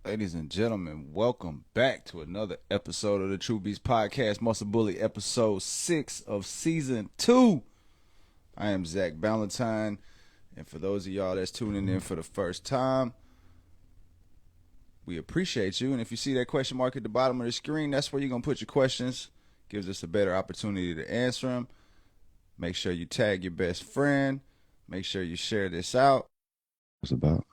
Ladies and gentlemen, welcome back to another episode of the True Beast Podcast, Muscle Bully, episode 6 of season 2. I am Zach Ballantyne, and for those of y'all that's tuning in for the first time, we appreciate you. And if you see that question mark at the bottom of the screen, that's where you're going to put your questions. Gives us a better opportunity to answer them. Make sure you tag your best friend. Make sure you share this out. What's it about?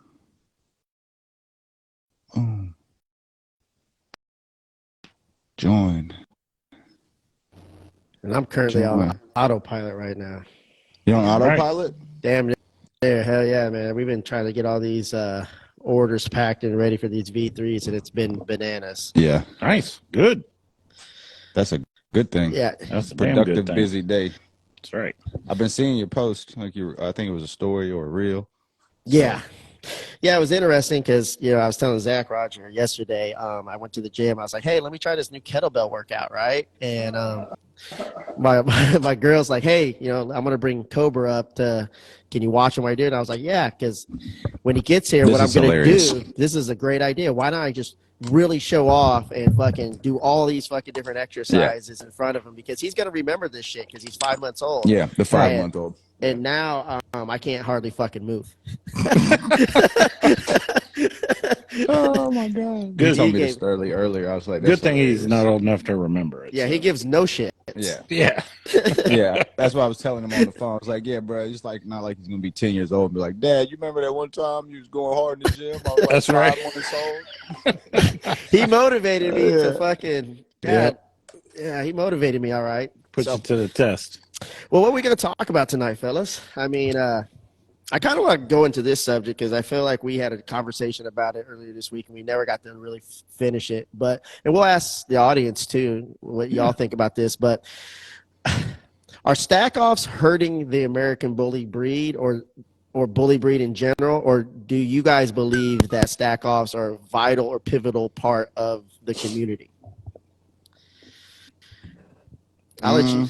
Join. And I'm currently on autopilot right now. You on autopilot? Damn there. Hell yeah, man. We've been trying to get all these orders packed and ready for these V3s, and it's been bananas. Yeah. Nice. Good. That's a good thing. Yeah. That's a Productive, busy day. That's right. I've been seeing your post. I think it was a story or a reel. Yeah. Yeah, it was interesting because, I was telling Zach Roger yesterday, I went to the gym. I was like, hey, let me try this new kettlebell workout, right? And my girl's like, hey, I'm going to bring Cobra up can you watch him while I do it? And I was like, yeah, because when he gets here, what I'm going to do, this is a great idea. Why not I just really show off and fucking do all these fucking different exercises in front of him, because he's going to remember this shit because he's 5 months old. Yeah, the 5-month-old. And now I can't hardly fucking move. Oh my god! Good. He told me this earlier. I was like, good thing he's not old enough to remember it. Yeah, he gives no shit. Yeah. Yeah. That's what I was telling him on the phone. I was like, yeah, bro, it's like not like he's gonna be 10 years old and be like, Dad, you remember that one time you was going hard in the gym? I was like, that's right. 5 months old. He motivated me to fucking. Yeah, he motivated me. All right. Puts it to the test. Well, what are we going to talk about tonight, fellas? I mean, I kind of want to go into this subject because I feel like we had a conversation about it earlier this week and we never got to really finish it. And we'll ask the audience too what y'all think about this. But are stack-offs hurting the American bully breed or bully breed in general? Or do you guys believe that stack-offs are a vital or pivotal part of the community? I'll let you.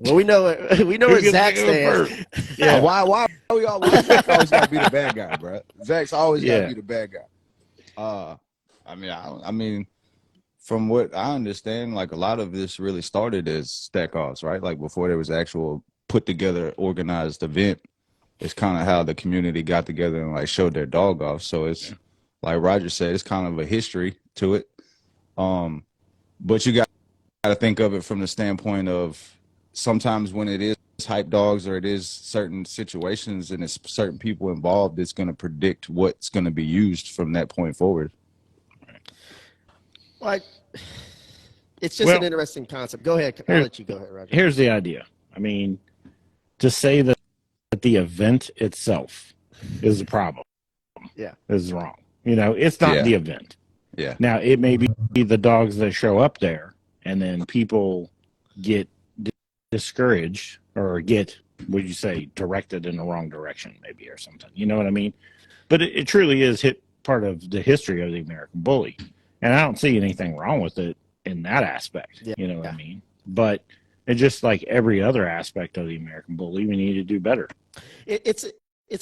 Well, we know where Zach stands. Yeah. Why we always Zach always gotta be the bad guy, bro? Zach's always gotta be the bad guy. I mean, from what I understand, like a lot of this really started as stack-offs, right? Like before there was actual put together organized event. It's kind of how the community got together and like showed their dog off. So it's like Roger said, it's kind of a history to it. But you got to think of it from the standpoint of sometimes when it is hype dogs or it is certain situations and it's certain people involved, it's going to predict what's going to be used from that point forward. Like, it's just an interesting concept. Go ahead. I'll let you go ahead, Roger. Here's the idea. I mean, to say that the event itself is a problem is wrong. It's not the event. Yeah. Now, it may be the dogs that show up there and then people get discouraged or get, would you say, directed in the wrong direction maybe or something. You know what I mean? But it truly is part of the history of the American bully. And I don't see anything wrong with it in that aspect. Yeah. You know what I mean? But it's just like every other aspect of the American bully, we need to do better. It's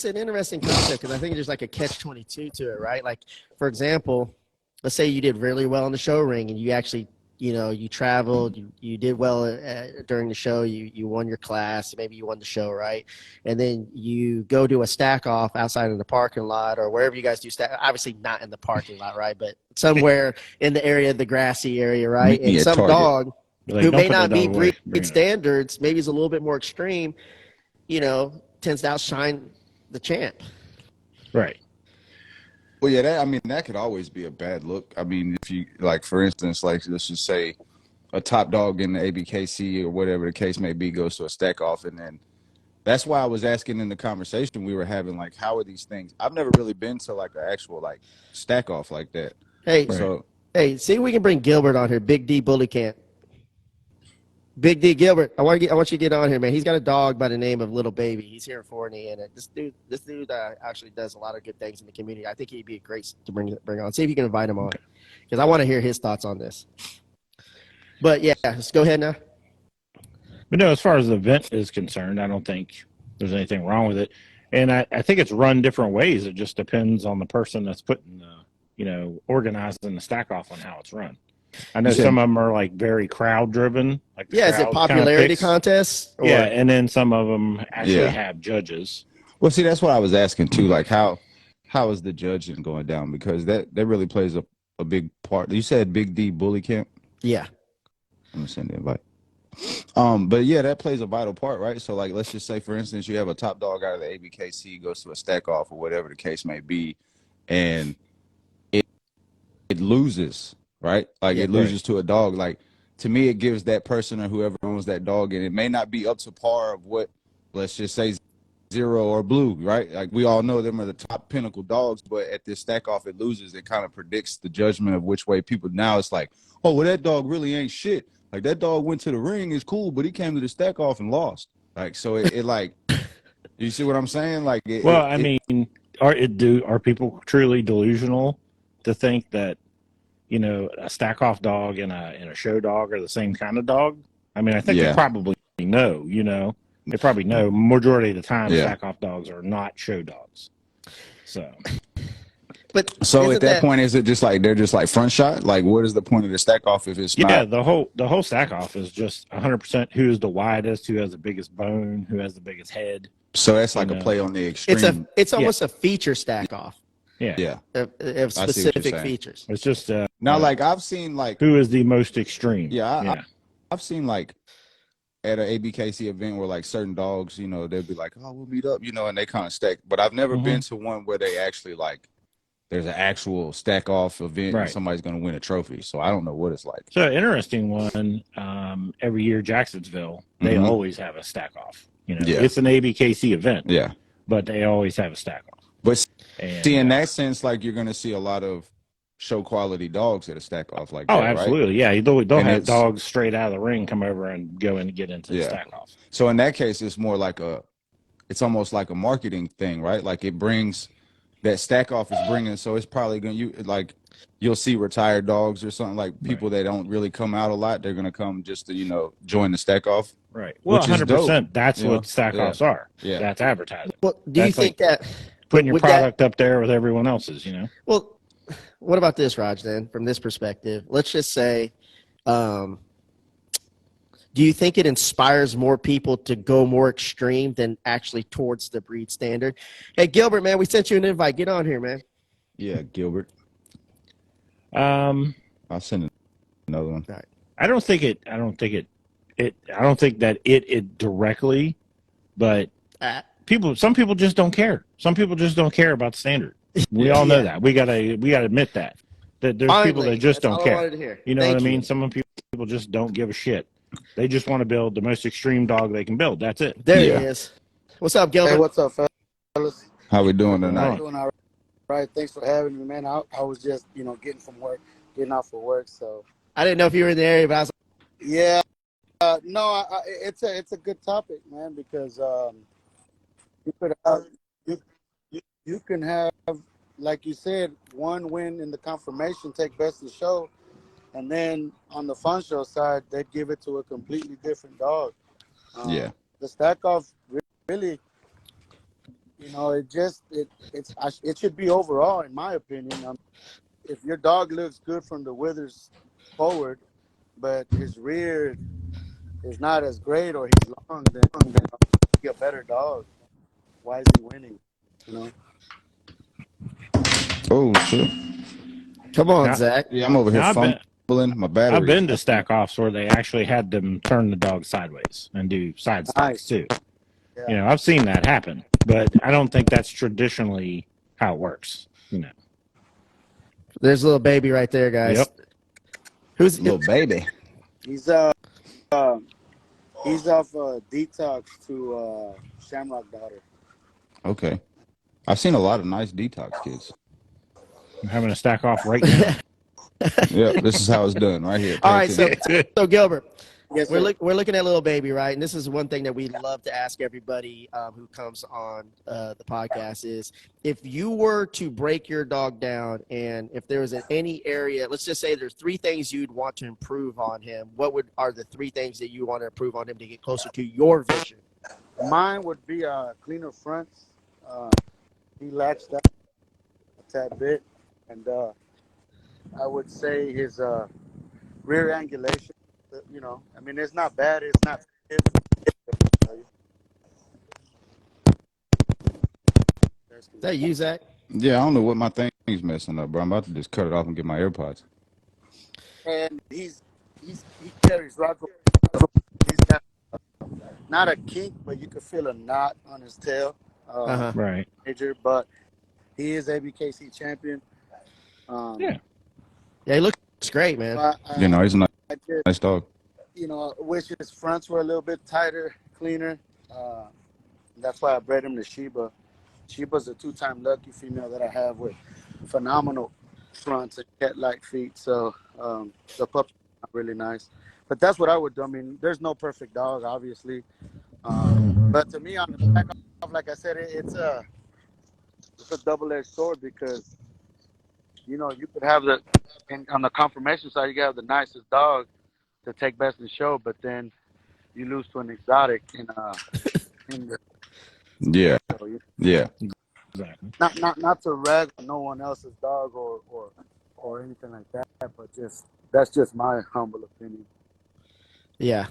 an interesting concept because I think there's like a catch-22 to it, right? Like, for example, let's say you did really well in the show ring and you actually you traveled, you did well during the show, you won your class, maybe you won the show, right? And then you go do a stack off outside of the parking lot or wherever you guys do stack, obviously not in the parking lot, right? But somewhere in the area, the grassy area, right? And some dog who may not meet breed standards, maybe is a little bit more extreme, tends to outshine the champ. Right. Well, yeah, that could always be a bad look. I mean, if you, like, for instance, like, let's just say a top dog in the ABKC or whatever the case may be goes to a stack off. And then that's why I was asking in the conversation we were having, like, how are these things? I've never really been to, like, an actual, like, stack off like that. Hey, see if we can bring Gilbert on here, BigDBullyCamp. Big D Gilbert, I want you to get on here, man. He's got a dog by the name of Little Baby. He's here in Forney, and this dude actually does a lot of good things in the community. I think he'd be great to bring on. See if you can invite him on, because I want to hear his thoughts on this. But yeah, let's go ahead now. But no, as far as the event is concerned, I don't think there's anything wrong with it, and I think it's run different ways. It just depends on the person that's putting organizing the stack off on how it's run. I know You said- some of them are like very crowd driven, like the Yeah, is it crowd popularity picks. contests? Or? Yeah, and then some of them actually Yeah. have judges. Well, see, that's what I was asking too. Like, how is the judging going down? Because that really plays a big part. You said Big D Bully Camp. Yeah. I'm gonna send the invite. But yeah, that plays a vital part, right? So, like, let's just say, for instance, you have a top dog out of the ABKC, goes to a stack off or whatever the case may be, and it loses, right? Like, Yeah, it loses to a dog. Like, to me, it gives that person or whoever owns that dog, and it may not be up to par of what, let's just say, Zero or Blue, right? Like, we all know them are the top pinnacle dogs, but at this stack off, it loses. It kind of predicts the judgment of which way people. Now it's like, oh, well, that dog really ain't shit. Like, that dog went to the ring, is cool, but he came to the stack off and lost. Like, so it like, you see what I'm saying? Like, are people truly delusional to think that a stack off dog and a show dog are the same kind of dog? I mean, I think they probably know. They probably know majority of the time stack off dogs are not show dogs. So. But so at that point, is it just like they're just like front shot? Like, what is the point of the stack off if it's not? Yeah, the whole stack off is just 100% who's the widest, who has the biggest bone, who has the biggest head. So that's like a play on the extreme. It's almost a feature stack off. Yeah. Of specific features. It's just now, like I've seen like who is the most extreme. Yeah, I've seen like at an ABKC event where like certain dogs, they'll be like, oh, we'll meet up, and they kind of stack. But I've never been to one where they actually like. There's an actual stack off event and somebody's going to win a trophy. So I don't know what it's like. So interesting one. Every year, Jacksonville, they always have a stack off. It's an ABKC event. Yeah, but they always have a stack off. But see, in that sense, like you're going to see a lot of show quality dogs at a stack off like that. Oh, absolutely. Right? Yeah, don't have dogs straight out of the ring come over and go in and get into the stack off. So in that case, it's more like it's almost like a marketing thing, right? Like it brings. That stack off is bringing, so it's probably you'll see retired dogs or something like people that don't really come out a lot. They're gonna come just to join the stack off. Right. Well, 100%. That's what stack offs are. Yeah. That's advertising. Well, do you think that putting your product up there with everyone else's? Well, what about this, Raj? Then, from this perspective, let's just say, do you think it inspires more people to go more extreme than actually towards the breed standard? Hey, Gilbert, man, we sent you an invite. Get on here, man. Yeah, Gilbert. I'll send another one. All right. I don't think that it directly, but some people just don't care. Some people just don't care about the standard. We all know that. We gotta admit that there's people that just don't care. You know what I mean? Some people just don't give a shit. They just want to build the most extreme dog they can build. That's it. There he is. What's up, Gilbert? Hey, what's up, fellas? How we doing tonight? Doing all right. Thanks for having me, man. I was just, getting off for work. So I didn't know if you were in the area, but I was like, yeah. No, it's a good topic, man, because you can have, like you said, one win in the confirmation, take best in show. And then on the fun show side, they'd give it to a completely different dog. The stack off really, it should be overall, in my opinion. If your dog looks good from the withers forward, but his rear is not as great or he's long, then he's a better dog. Why is he winning? Oh shit! Come on, Zach. Yeah, I'm over here fumbling my battery. I've been to stack offs where they actually had them turn the dog sideways and do side stacks too. Yeah. I've seen that happen, but I don't think that's traditionally how it works. There's a little baby right there, guys. Yep. Who's little baby? He's off detox to Shamrock daughter. Okay, I've seen a lot of nice detox kids. I'm having a stack off right now. Yeah, this is how it's done right here. All right, so Gilbert, yes, we're looking at little baby, right? And this is one thing that we love to ask everybody who comes on the podcast is, if you were to break your dog down, and if there was any area, let's just say there's 3 things you'd want to improve on him, what are the 3 things that you want to improve on him to get closer to your vision? Mine would be cleaner fronts. He latched up a tad bit, and I would say his rear angulation. You know, I mean, it's not bad. It's not. Is that you, Zach? Yeah, I don't know what my thing's messing up, bro. I'm about to just cut it off and get my AirPods. And he carries Rocco. He's got not a kink, but you can feel a knot on his tail. Right. Major, but he is ABKC champion. Yeah, he looks great, man. You know, he's a nice dog. You know, I wish his fronts were a little bit tighter, cleaner. That's why I bred him to Sheba. Sheba's a 2-time lucky female that I have with phenomenal fronts and cat-like feet. So the pup's really nice. But that's what I would do. I mean, there's no perfect dog, obviously. But to me, on the back off, like I said, it's a double-edged sword because, you know, you could have on the conformation side, you can have the nicest dog to take best in show, but then you lose to an exotic in the Yeah. show. Yeah. Exactly. Not to rag on no one else's dog or anything like that, but that's just my humble opinion. Yeah.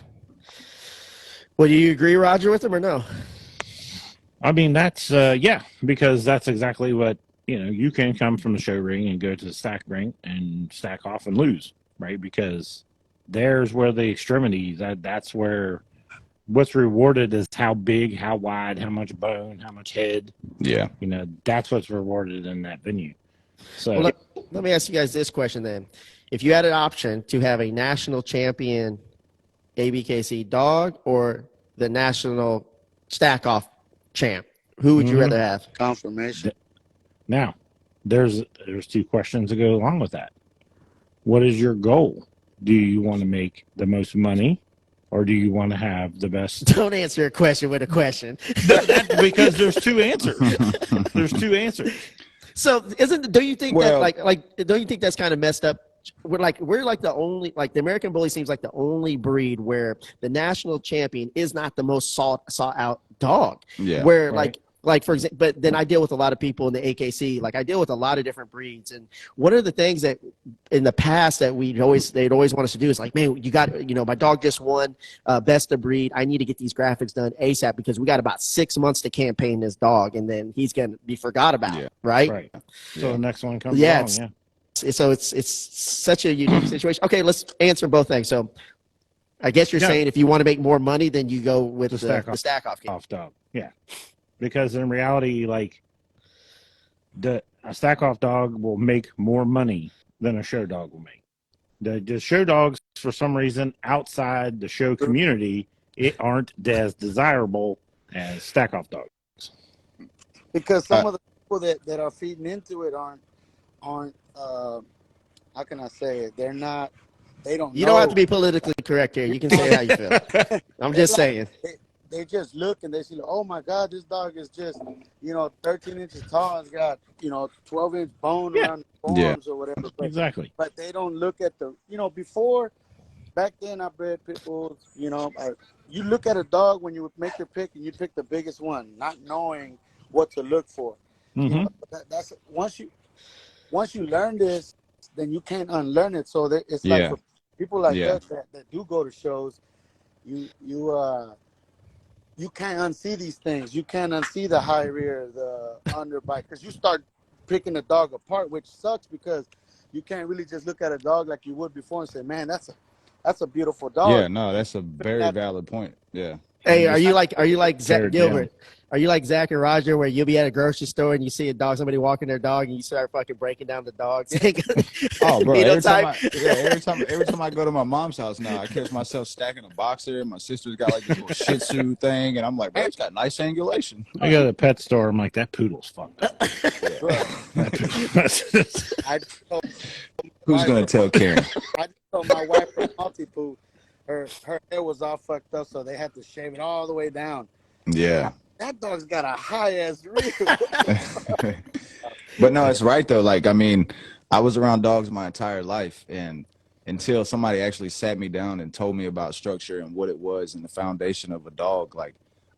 Well, do you agree, Roger, with him or no? I mean, that's because that's exactly what, you know, you can come from the show ring and go to the stack ring and stack off and lose, right? Because there's where the extremity, that's where what's rewarded is how big, how wide, how much bone, how much head. Yeah. You know, that's what's rewarded in that venue. So well, let me ask you guys this question then. If you had an option to have a national champion ABKC dog or the national stack off champ, who would you rather have? Confirmation. Now, there's 2 questions to go along with that. What is your goal? Do you want to make the most money, or do you want to have the best? Don't answer a question with a question. Because there's 2 answers. There's 2 answers. So don't you think don't you think that's kind of messed up? We're like the only, like, the American Bully seems like the only breed where the national champion is not the most sought out dog. Yeah. Where right. like for example, but then I deal with a lot of people in the AKC. Like I deal with a lot of different breeds, and one of the things that in the past that they'd always want us to do is like, man, you got, you know, my dog just won best of breed. I need to get these graphics done ASAP because we got about 6 months to campaign this dog, and then he's gonna be forgot about. Yeah. Right. Right. So the next one comes Yeah, along. Yeah. So it's such a unique situation. Okay, let's answer both things. So I guess you're saying if you want to make more money, then you go with the stack off dog. Yeah. Because in reality, like a stack off dog will make more money than a show dog will make. The show dogs, for some reason, outside the show community, aren't as desirable as stack off dogs. Because some of the people that are feeding into it aren't how can I say it? They don't You know. don't have to be politically correct here. You can say how you feel. I'm just saying. They just look and they see, oh my God, this dog is just, 13 inches tall. It's got, 12-inch bone around the arms or whatever. But, exactly. But they don't look at before, back then I bred pit bulls, you look at a dog when you make your pick and you pick the biggest one, not knowing what to look for. Mm-hmm. That's once you learn this, then you can't unlearn it. So it's like for people like us that do go to shows, you can't unsee these things. You can't unsee the high rear, the underbite, because you start picking the dog apart, which sucks because you can't really just look at a dog like you would before and say, man, that's a beautiful dog. Yeah, no, that's a very valid point. Yeah. Hey, are you like Zach Gilbert? Are you like Zach and Roger, where you'll be at a grocery store and you see a dog, somebody walking their dog, and you start fucking breaking down the dogs? Oh, bro! Every time I go to my mom's house now, I catch myself stacking a boxer. My sister's got like this little Shih Tzu thing, and I'm like, bro, it's got nice angulation. I go to the pet store. I'm like, that poodle's fucked up. Who's gonna tell Karen? I told my wife her multi-poo, her hair was all fucked up, so they had to shave it all the way down. Yeah. That dog's got a high-ass rear. But no, it's right, though. Like, I mean, I was around dogs my entire life, and until somebody actually sat me down and told me about structure and what it was and the foundation of a dog, like,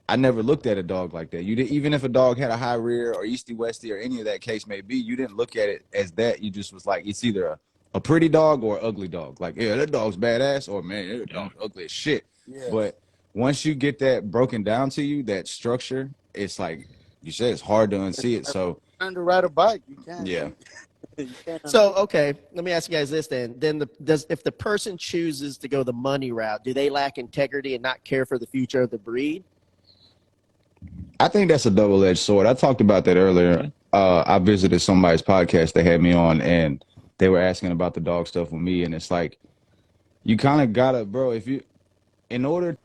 I never looked at a dog like that. Even if a dog had a high rear or easty-westy or any of that case may be, you didn't look at it as that. You just was like, it's either a pretty dog or an ugly dog. Like, yeah, that dog's badass, or man, that dog's ugly as shit. Yeah. But once you get that broken down to you, that structure, it's like you said, it's hard to unsee it. So Learn to ride a bike. You can't. yeah. You can't. So okay, let me ask you guys this then. If the person chooses to go the money route, do they lack integrity and not care for the future of the breed? I think that's a double-edged sword. I talked about that earlier. I visited somebody's podcast they had me on, and they were asking about the dog stuff with me, and it's like, you kind of gotta, bro, in order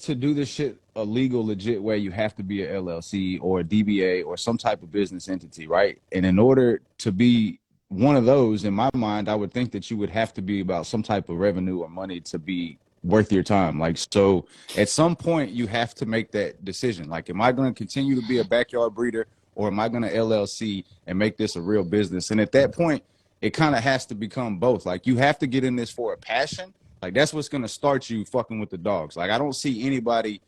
to do this shit a legal, legit way, you have to be a LLC or a DBA or some type of business entity, right? And in order to be one of those, in my mind, I would think that you would have to be about some type of revenue or money to be worth your time. Like, so at some point you have to make that decision. Like, am I going to continue to be a backyard breeder, or am I going to LLC and make this a real business? And at that point, it kind of has to become both. Like, you have to get in this for a passion. Like, that's what's going to start you fucking with the dogs. Like, I don't see anybody,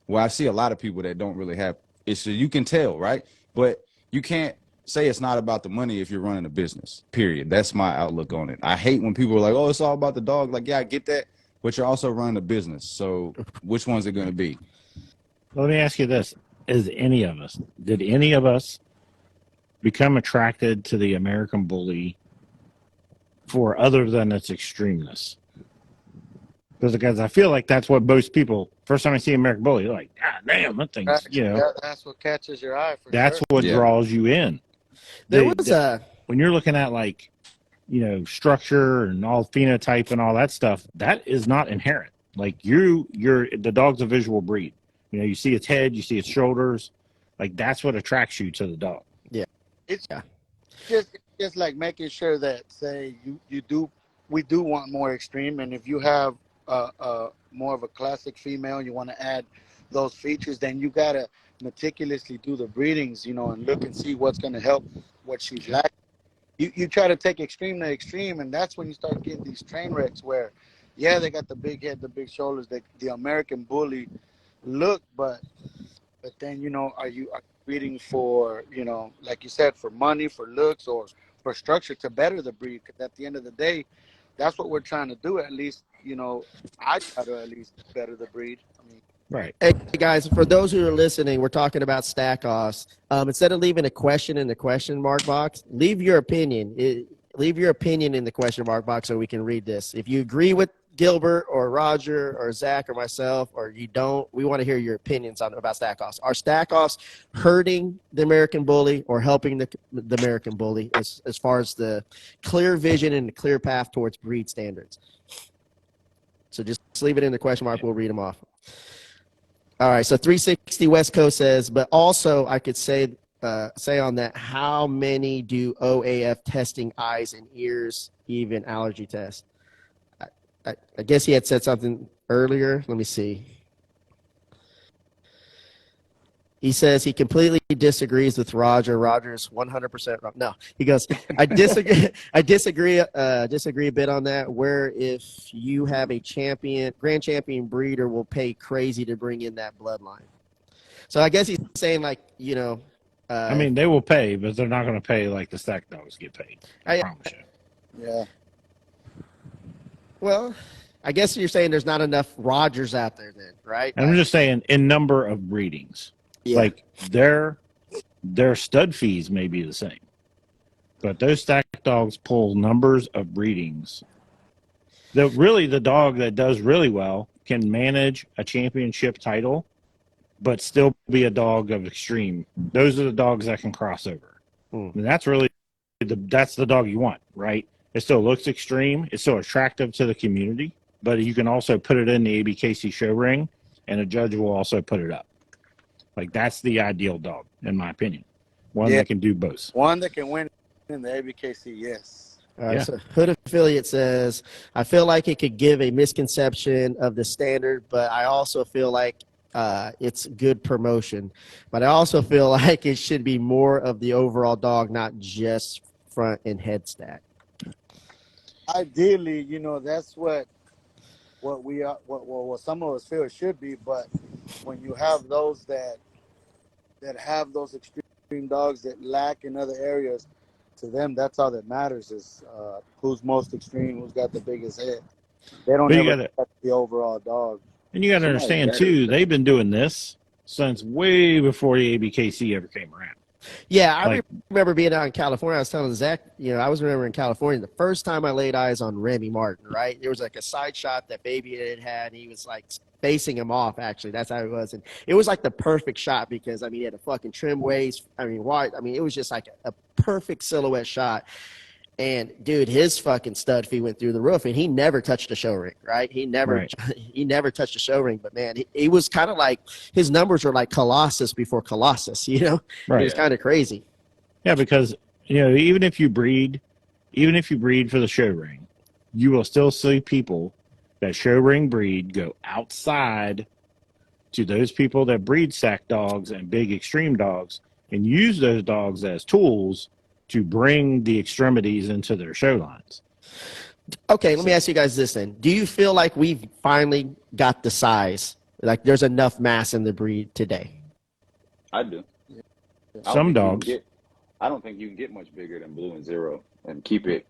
well, I see a lot of people that don't really have it. So you can tell, right? But you can't say it's not about the money if you're running a business, period. That's my outlook on it. I hate when people are like, oh, it's all about the dog. Like, yeah, I get that, but you're also running a business. So which one's it going to be? Let me ask you this. Did any of us become attracted to the American Bully for other than its extremeness? Because I feel like that's what most people, first time I see American Bully, they're like, ah, damn, that thing's, you know. That's what catches your eye. That's what draws you in. When you're looking at, like, you know, structure and all phenotype and all that stuff, that is not inherent. Like, the dog's a visual breed. You know, you see its head, you see its shoulders. Like, that's what attracts you to the dog. Yeah. It's just like making sure that, say, we do want more extreme, and if you have more of a classic female, you want to add those features, then you gotta meticulously do the breedings, you know, and look and see what's gonna help what she's lacking. You try to take extreme to extreme, and that's when you start getting these train wrecks where, yeah, they got the big head, the big shoulders, the American Bully look, but then, you know, are you breeding for, you know, like you said, for money, for looks, or for structure to better the breed? Because at the end of the day, that's what we're trying to do. At least, you know, I try to at least better the breed. I mean, right. Hey guys, for those who are listening, we're talking about stack offs. Instead of leaving a question in the question mark box, leave your opinion. Leave your opinion in the question mark box so we can read this. If you agree with Gilbert or Roger or Zach or myself, or you don't, we want to hear your opinions about stack offs. Are stack offs hurting the American Bully or helping the American Bully as far as the clear vision and the clear path towards breed standards? So just leave it in the question mark. We'll read them off. All right. So 360 West Coast says, but also I could say on that, how many do OAF testing eyes and ears, even allergy tests? I guess he had said something earlier. Let me see. He says he completely disagrees with Roger. Roger's 100% wrong. No, he goes, I disagree. I disagree a bit on that. Where if you have a grand champion breeder will pay crazy to bring in that bloodline. So I guess he's saying, like, you know. I mean, they will pay, but they're not going to pay like the stack dogs get paid. I promise you. Yeah. Well, I guess you're saying there's not enough Rogers out there then, right? And I'm just saying in number of breedings. Yeah. Like their stud fees may be the same. But those stack dogs pull numbers of breedings. The dog that does really well can manage a championship title, but still be a dog of extreme. Those are the dogs that can cross over. And that's really that's the dog you want, right? It still looks extreme. It's still attractive to the community, but you can also put it in the ABKC show ring, and a judge will also put it up. Like, that's the ideal dog, in my opinion. One that can do both. One that can win in the ABKC, yes. So Hood Affiliate says, I feel like it could give a misconception of the standard, but I also feel like it's good promotion. But I also feel like it should be more of the overall dog, not just front and head stack. Ideally, you know, that's what we are, what some of us feel it should be. But when you have those that have those extreme dogs that lack in other areas, to them, that's all that matters is who's most extreme, who's got the biggest head. They don't ever look at the overall dog. And you got to understand, too, they've been doing this since way before the ABKC ever came around. Yeah, I remember being out in California. I was telling Zach, I was remembering California, the first time I laid eyes on Remy Martin, right? There was like a side shot that Baby had, and he was like facing him off, actually. That's how it was. And it was like the perfect shot because, he had a fucking trim waist. Wide. It was just like a perfect silhouette shot. And dude, his fucking stud fee went through the roof, and he never touched a show ring, right? He never touched a show ring. But man, he was kind of like, his numbers were like Colossus before Colossus, Right. It was kind of crazy. Yeah, because even if you breed for the show ring, you will still see people that show ring breed go outside to those people that breed sack dogs and big extreme dogs and use those dogs as tools to bring the extremities into their show lines. Okay, let me ask you guys this then. Do you feel like we've finally got the size? Like there's enough mass in the breed today? I do. Some dogs. I don't think you can get much bigger than Blue and Zero and keep it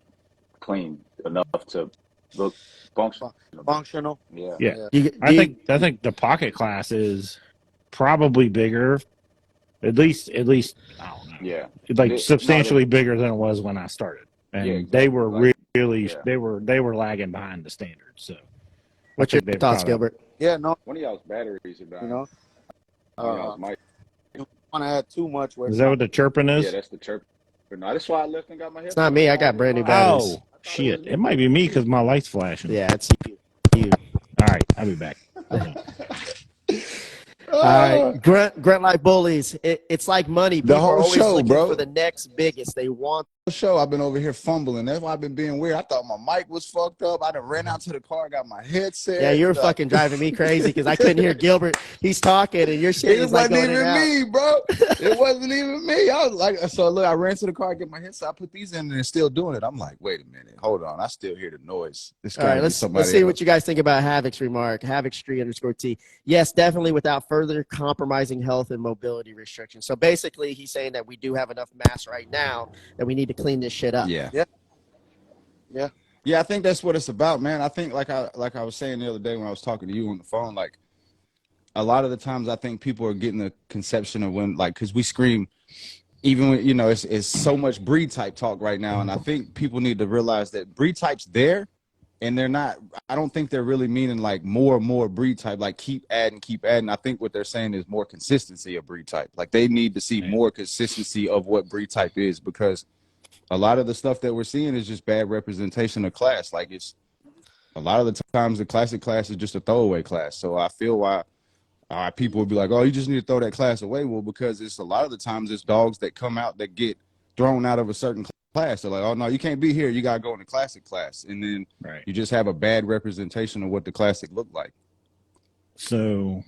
clean enough to look functional. Yeah. I think the pocket class is probably bigger. At least I don't know. Yeah. Like substantially bigger than it was when I started. And exactly. they were really they were lagging behind the standards. So what's your thoughts, Gilbert? Yeah, no. One of y'all's batteries are dying. You don't want to add too much. Is that what the chirping is? Yeah, that's the chirping. No, that's why I left and got my head. It's not me. I got brand new batteries. Oh, shit. It might be me because my light's flashing. Yeah, it's you. All right, I'll be back. All right, grunt like bullies. It's like money. People The whole are always show, looking bro. for the next biggest. They want show. I've been over here fumbling. That's why I've been being weird. I thought my mic was fucked up. I done ran out to the car, got my headset. Yeah, you're fucking driving me crazy because I couldn't hear Gilbert. He's talking and your shit is like going in and out. It wasn't even me, bro. It wasn't even me. I was like, so look, I ran to the car, get my headset. I put these in and it's still doing it. I'm like, wait a minute, hold on. I still hear the noise. All right, let's see what you guys think about Havoc's remark. Havoc3_T. Yes, definitely without further compromising health and mobility restrictions. So basically, he's saying that we do have enough mass right now that we need to clean this shit up. Yeah. I think that's what it's about, man. I think like I was saying the other day when I was talking to you on the phone, like a lot of the times I think people are getting the conception of when, like, because we scream, even when, it's so much breed type talk right now. And I think people need to realize that breed type's there and they're not, I don't think they're really meaning like more and more breed type, like keep adding. I think what they're saying is more consistency of breed type. Like they need to see more consistency of what breed type is, because a lot of the stuff that we're seeing is just bad representation of class. Like it's a lot of the times the classic class is just a throwaway class. So I feel why people would be like, oh, you just need to throw that class away. Well, because it's a lot of the times it's dogs that come out that get thrown out of a certain class. They're like, oh no, you can't be here. You got to go in the classic class. And then you just have a bad representation of what the classic looked like. So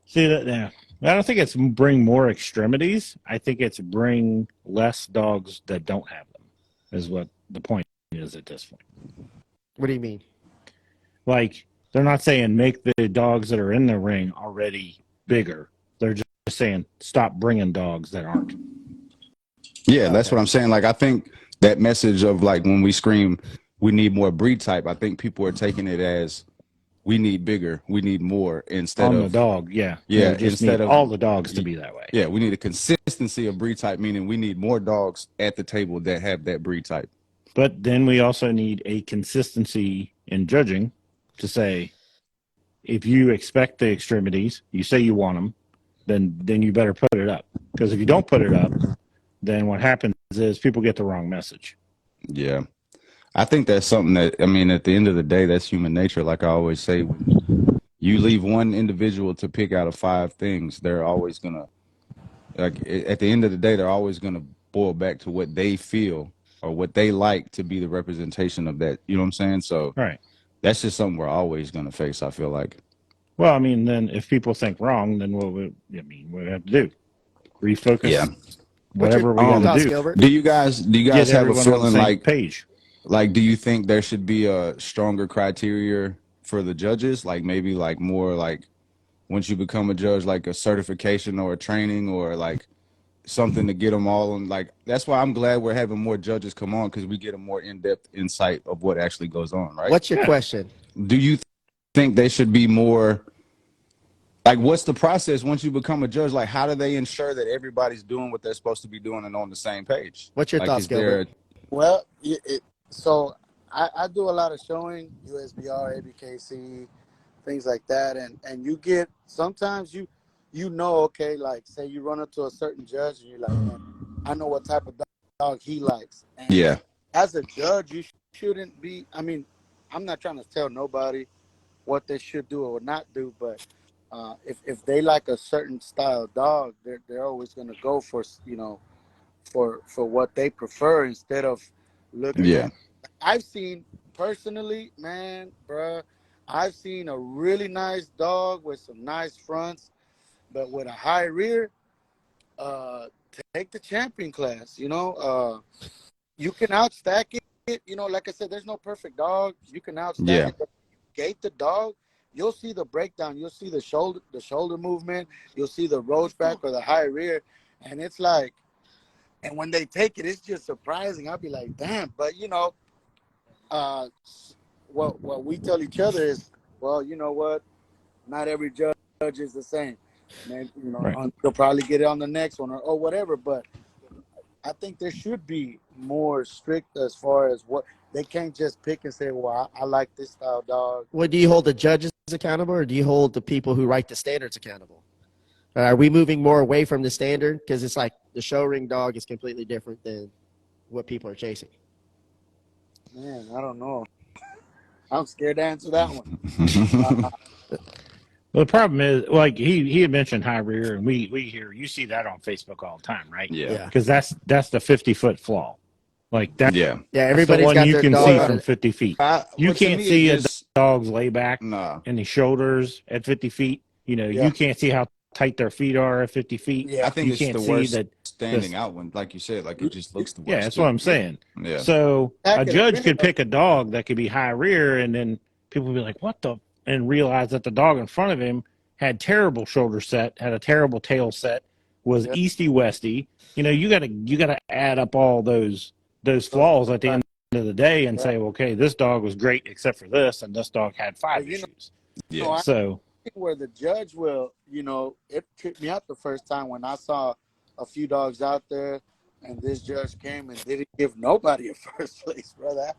see that now. I don't think it's bring more extremities. I think it's bring less dogs that don't have them, is what the point is at this point. What do you mean? Like, they're not saying make the dogs that are in the ring already bigger. They're just saying stop bringing dogs that aren't. Yeah, that's what I'm saying. Like, I think that message of, like, when we scream, we need more breed type, I think people are taking it as we need bigger, we need more instead on of the dog. Yeah. Yeah. Instead of all the dogs to be that way. Yeah. We need a consistency of breed type, meaning we need more dogs at the table that have that breed type. But then we also need a consistency in judging to say, if you expect the extremities, you say you want them, then you better put it up. Because if you don't put it up, then what happens is people get the wrong message. Yeah. I think that's something that, I mean, at the end of the day, that's human nature. Like I always say, when you leave one individual to pick out of 5 things, they're always going to, like, at the end of the day, they're always going to boil back to what they feel or what they like to be the representation of that. You know what I'm saying? So that's just something we're always going to face, I feel like. Well, I mean, then if people think wrong, then what we have to do? Refocus. Yeah. Whatever we got to do. Gilbert? Do you guys have a feeling like page? Like, do you think there should be a stronger criteria for the judges? Like maybe like more like once you become a judge, like a certification or a training, or like something to get them all on. Like that's why I'm glad we're having more judges come on, because we get a more in-depth insight of what actually goes on. Right? What's your question? Do you think they should be more? Like, what's the process once you become a judge? Like, how do they ensure that everybody's doing what they're supposed to be doing and on the same page? What's your like, thoughts, Gilbert? Well, so I do a lot of showing, USBR, ABKC, things like that, and you get sometimes you know, okay, like say you run up to a certain judge and you're like, man, I know what type of dog he likes. And Yeah. as a judge, you shouldn't be. I mean, I'm not trying to tell nobody what they should do or not do, but if they like a certain style dog, they're always going to go for for what they prefer instead of looking Yeah. at. I've seen personally, man, bruh, I've seen a really nice dog with some nice fronts, but with a high rear. Take the champion class. You can outstack it. Like I said, there's no perfect dog. You can outstack Yeah. it, but gate the dog. You'll see the breakdown. You'll see the shoulder movement. You'll see the roachback or the high rear, and it's like, and when they take it, it's just surprising. I'll be like, damn. But what we tell each other is, well, you know what? Not every judge is the same. Man, Right. you'll probably get it on the next one or whatever. But I think there should be more strict as far as what they can't just pick and say, well, I like this style dog. Well, do you hold the judges accountable, or do you hold the people who write the standards accountable? Are we moving more away from the standard? Because it's like the show ring dog is completely different than what people are chasing. Man, I don't know. I'm scared to answer that one. Well, the problem is, like he had mentioned high rear, and we hear you see that on Facebook all the time, right? Yeah. Because that's the 50-foot flaw. Like that. Yeah. Yeah, That's the everybody's one got you their can dog see on from it. 50 feet. You Well, to can't me, see it a just, dog's layback nah. and the shoulders at 50 feet. Yeah. You can't see how tight their feet are at 50 feet. Yeah. I think You it's can't the see worst that standing out one, like you said. Like, it just looks the worst. Yeah, that's too. what I'm saying. Yeah. So Back a in the judge minute, could pick a dog that could be high rear, and then people would be like, "What the?" and realize that the dog in front of him had terrible shoulder set, had a terrible tail set, was Yeah. easty westy. You gotta add up all those flaws at the end of the day and say, okay, this dog was great except for this, and this dog had 5 But, issues. Yeah. So where the judge will, it tripped me out the first time when I saw a few dogs out there and this judge came and didn't give nobody a first place, brother.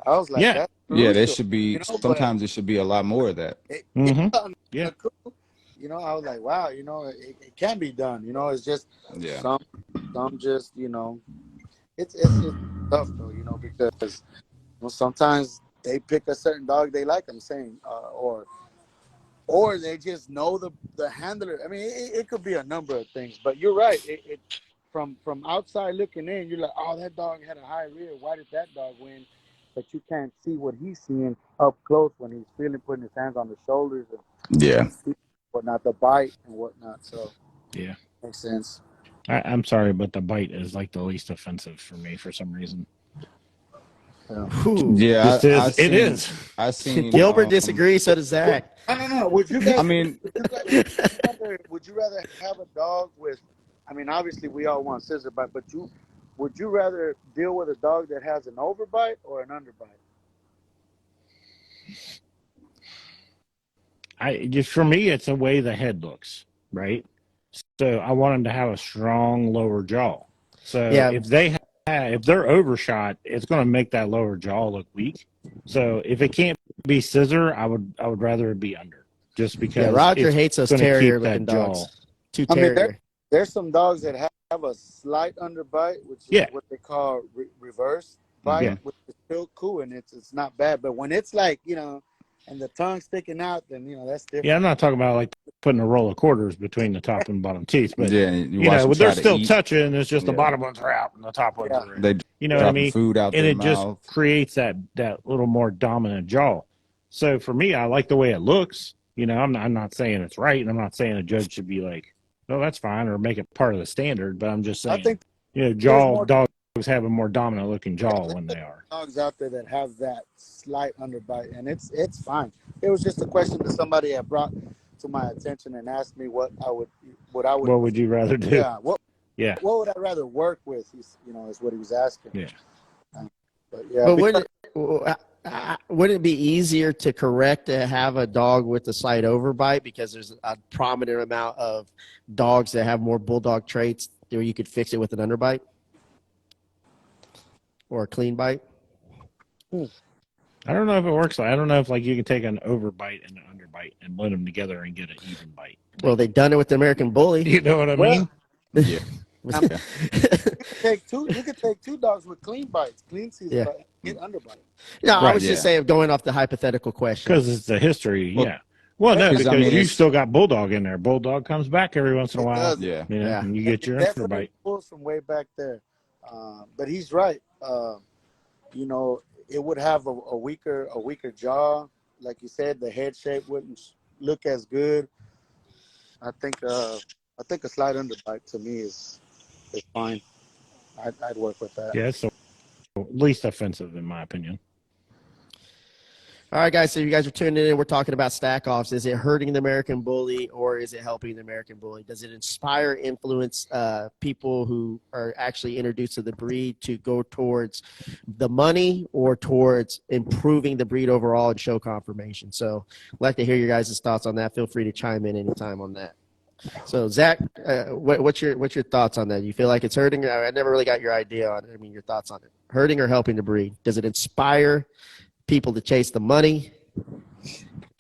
I was like, yeah, that's Yeah, there crucial. should be. But Sometimes there should be a lot more of that. Mhm. Yeah. I was like, wow, it can be done. It's just Yeah. some just, it's tough though, because sometimes they pick a certain dog they like. I'm saying, or they just know the handler. I mean, it could be a number of things, but you're right. It from outside looking in, you're like, oh, that dog had a high rear. Why did that dog win? But you can't see what he's seeing up close when he's putting his hands on the shoulders Yeah. and whatnot, the bite and whatnot. So yeah. makes sense. I'm sorry, but the bite is like the least offensive for me for some reason. Whew. Yeah. It is. I seen Gilbert disagrees, so does Zach. No. Would you guys? I mean, would you rather have a dog with? I mean, obviously we all want scissor bite, but would you rather deal with a dog that has an overbite or an underbite? Just for me, it's the way the head looks, right? So I want them to have a strong lower jaw. So Yeah. if they're overshot, it's going to make that lower jaw look weak. So if it can't be scissor, I would rather it be under, just because. Yeah, Roger hates those gonna keep terrier-looking that jaw. dogs. Too I mean, terrier. there's some dogs that have a slight underbite, which is what they call reverse bite, Yeah. which is still cool and it's not bad. But when it's like, and the tongue sticking out, then that's different. Yeah, I'm not talking about like putting a roll of quarters between the top and bottom teeth, but yeah, they're still touching. It's just the Yeah. bottom ones are out and the top ones are in. They You know what I dropping mean? food out And their it just mouth. creates that little more dominant jaw. So for me, I like the way it looks. I'm not saying it's right, and I'm not saying a judge should be like, no, that's fine, or make it part of the standard. But I'm just saying, I think dogs have a more dominant looking jaw when they are. dogs out there that have that slight underbite, and it's fine. It was just a question that somebody had brought to my attention and asked me what would you rather do? Yeah, what Yeah. What would I rather work with? Is what he was asking. Yeah. But yeah. But wouldn't it be easier to correct to have a dog with a slight overbite, because there's a prominent amount of dogs that have more bulldog traits where you could fix it with an underbite or a clean bite? I don't know if it works. I don't know if you can take an overbite and an underbite and blend them together and get an even bite. Well, they've done it with the American Bully. You know what I mean? Yeah. Yeah. You could take two dogs with clean bites, clean season, Yeah. but get underbite. No, I Right, was just saying, going off the hypothetical question. Because it's the history. Well, yeah. Well, no, because I mean, you still got Bulldog in there. Bulldog comes back every once in a while. Yeah. Yeah. And you get your It extra definitely bite. pulls from way back there. But he's right. It would have a weaker jaw. Like you said, the head shape wouldn't look as good. I think a slight underbite to me is fine. I'd work with that. Yeah, it's the least offensive in my opinion. All right, guys. So you guys are tuning in. We're talking about stack offs. Is it hurting the American Bully, or is it helping the American Bully? Does it inspire, influence people who are actually introduced to the breed to go towards the money or towards improving the breed overall and show conformation? So I'd like to hear your guys' thoughts on that. Feel free to chime in anytime on that. So Zach, what's your thoughts on that? You feel like it's hurting? I never really got your idea on it. I mean, your thoughts on it. Hurting or helping the breed? Does it inspire people to chase the money,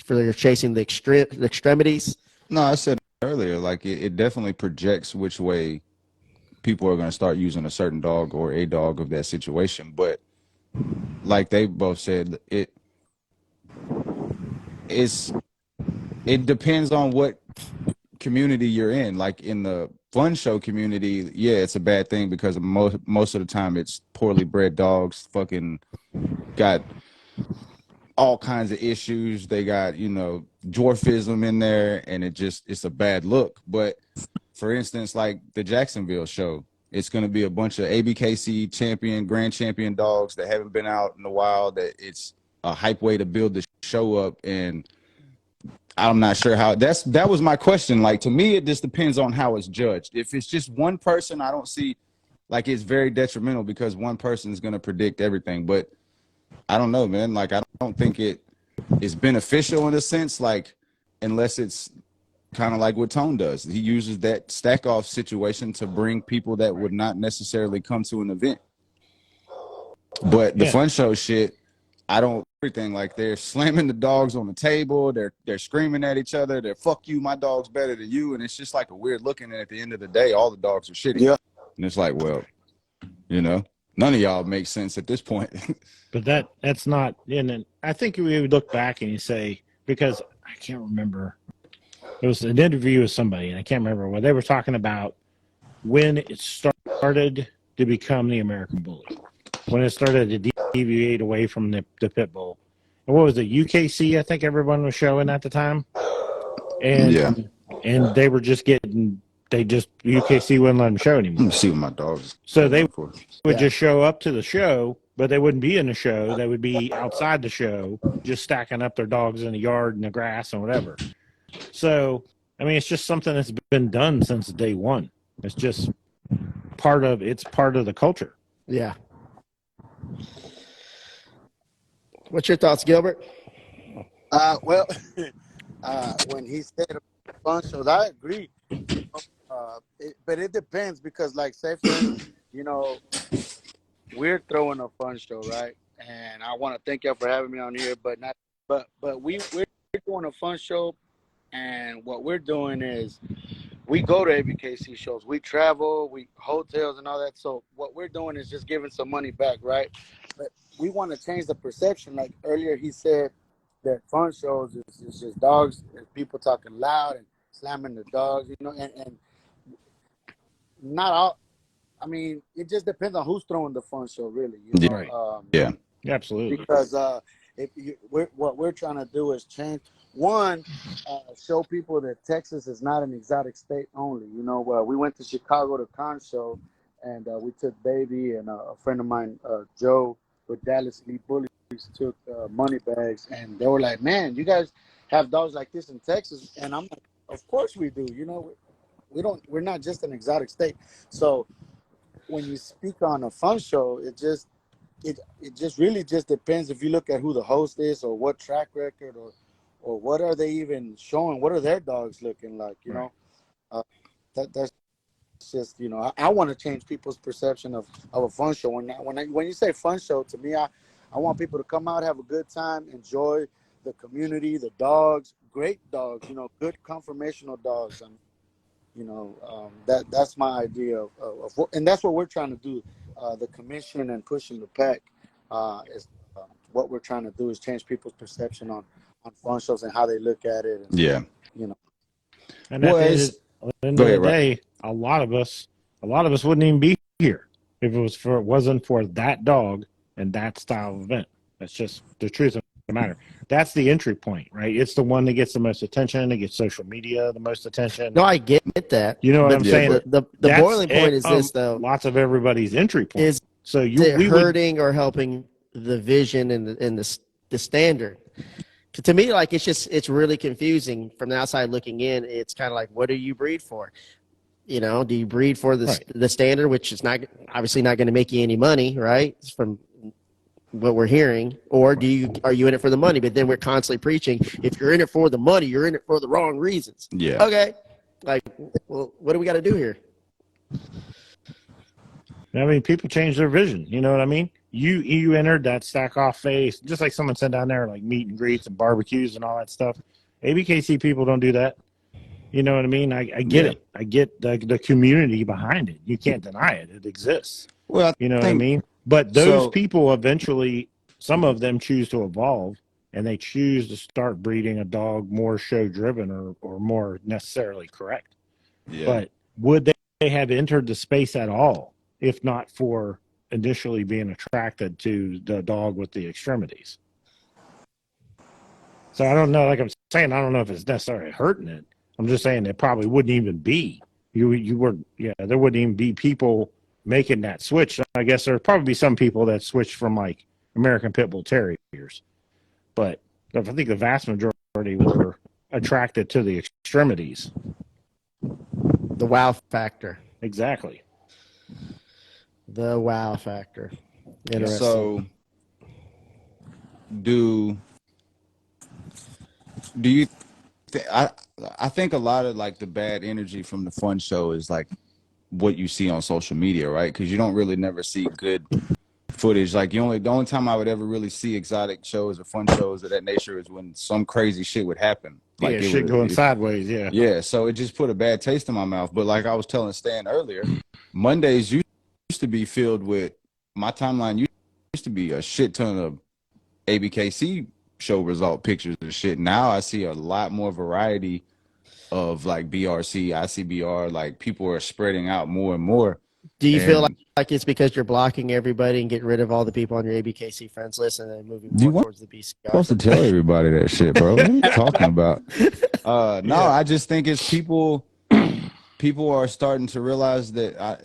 for chasing the extremities? No, I said earlier, it definitely projects which way people are going to start using a certain dog or a dog of that situation. But like they both said, it depends on what community you're in. Like in the fun show community, yeah, it's a bad thing because most of the time it's poorly bred dogs, fucking got all kinds of issues. They got, dwarfism in there, and it's a bad look. But for instance, like the Jacksonville show, it's going to be a bunch of ABKC grand champion dogs that haven't been out in a while, that it's a hype way to build the show up. And I'm not sure how that was my question. Like, to me, it just depends on how it's judged. If it's just one person, I don't see, it's very detrimental because one person is going to predict everything. But I don't know, man. I don't think it is beneficial in a sense, unless it's kind of like what Tone does. He uses that stack off situation to bring people that would not necessarily come to an event. But the fun show shit, I don't everything they're slamming the dogs on the table, they're screaming at each other, they're fuck you, my dog's better than you, and it's just a weird looking, and at the end of the day, all the dogs are shitty. Yeah. And it's well, none of y'all make sense at this point. But that's not, and I think we would look back and you say, because I can't remember, it was an interview with somebody, and I can't remember what they were talking about when it started to become the American Bully, when it started to deviate away from the pit bull. And what was it, UKC, I think everyone was showing at the time? And yeah. And they were just UKC wouldn't let them show anymore. Let me see what my dog's. So they would just show up to the show, but they wouldn't be in the show. They would be outside the show, just stacking up their dogs in the yard and the grass and whatever. So, I mean, it's just something that's been done since day one. It's just part of the culture. Yeah. What's your thoughts, Gilbert? Well, when he said fun shows, I agree. But it depends because, say for instance, we're throwing a fun show, right? And I want to thank y'all for having me on here, but we're doing a fun show, and what we're doing is we go to ABKC shows, we travel, we hotels and all that. So what we're doing is just giving some money back, right? But we want to change the perception. Like earlier, he said that fun shows is just dogs and people talking loud and slamming the dogs, and not all. I mean, it just depends on who's throwing the fun show, really. Right. Yeah. Absolutely. Because what we're trying to do is change. One, show people that Texas is not an exotic state only. We went to Chicago to Con Show, and we took Baby and a friend of mine, Joe, with Dallas Elite Bullies, took money bags, and they were like, "Man, you guys have dogs like this in Texas?" And I'm like, "Of course we do." we're not just an exotic state. So when you speak on a fun show, it just really just depends if you look at who the host is or what track record or what are they even showing, what are their dogs looking like, you Right. know. That's just, you know, I want to change people's perception of a fun show. When you say fun show, to me, I want people to come out, have a good time, enjoy the community, the dogs, great dogs, you know, good conformational dogs. And you know, that's my idea of what, and that's what we're trying to do. The commission and pushing the pack is what we're trying to do, is change people's perception on fun shows and how they look at it. And, Yeah. you know. And at the end of the day, a lot of us wouldn't even be here if it wasn't for that dog and that style of event. That's just the truth of the matter. That's the entry point, right? It's the one that gets the most attention. It gets social media the most attention. No, I get that. You know what I'm saying? The boiling point is this, though. Lots of everybody's entry point. Is it hurting or helping the vision and the standard? To me, like, it's really confusing from the outside looking in. It's kind of like, what do you breed for? You know, do you breed for the standard, which is not obviously not going to make you any money, right? From what we're hearing, or are you in it for the money? But then we're constantly preaching, if you're in it for the money, you're in it for the wrong reasons. Yeah. Okay. Like, well, what do we got to do here? I mean, people change their vision. You know what I mean? You entered that stack off phase, just like someone said down there, like meet and greets and barbecues and all that stuff. ABKC people don't do that. You know what I mean? I get it. I get the community behind it. You can't deny it. It exists. Well, you know what I mean? But those people eventually, some of them choose to evolve, and they choose to start breeding a dog more show-driven or more necessarily correct. Yeah. But would they have entered the space at all if not for initially being attracted to the dog with the extremities? So I don't know. Like I'm saying, I don't know if it's necessarily hurting it. I'm just saying it probably wouldn't even be. There wouldn't even be people making that switch. I guess there'd probably be some people that switched from like American Pit Bull Terriers, but I think the vast majority were attracted to the extremities. The wow factor. Exactly. The wow factor. Interesting. So, do you? I think a lot of like the bad energy from the fun show is like what you see on social media, right? Because you don't really never see good footage. Like the only time I would ever really see exotic shows or fun shows of that nature is when some crazy shit would happen. Like shit going sideways. Yeah. Yeah. So it just put a bad taste in my mouth. But like I was telling Stan earlier, Mondays used to be filled with, my timeline used to be a shit ton of ABKC show result pictures and shit. Now I see a lot more variety of like BRC, ICBR. Like people are spreading out more and more. Do you feel like it's because you're blocking everybody and getting rid of all the people on your ABKC friends list and then moving more towards the BCR? You're supposed to tell everybody that shit, bro. What are you talking about? I just think it's people are starting to realize that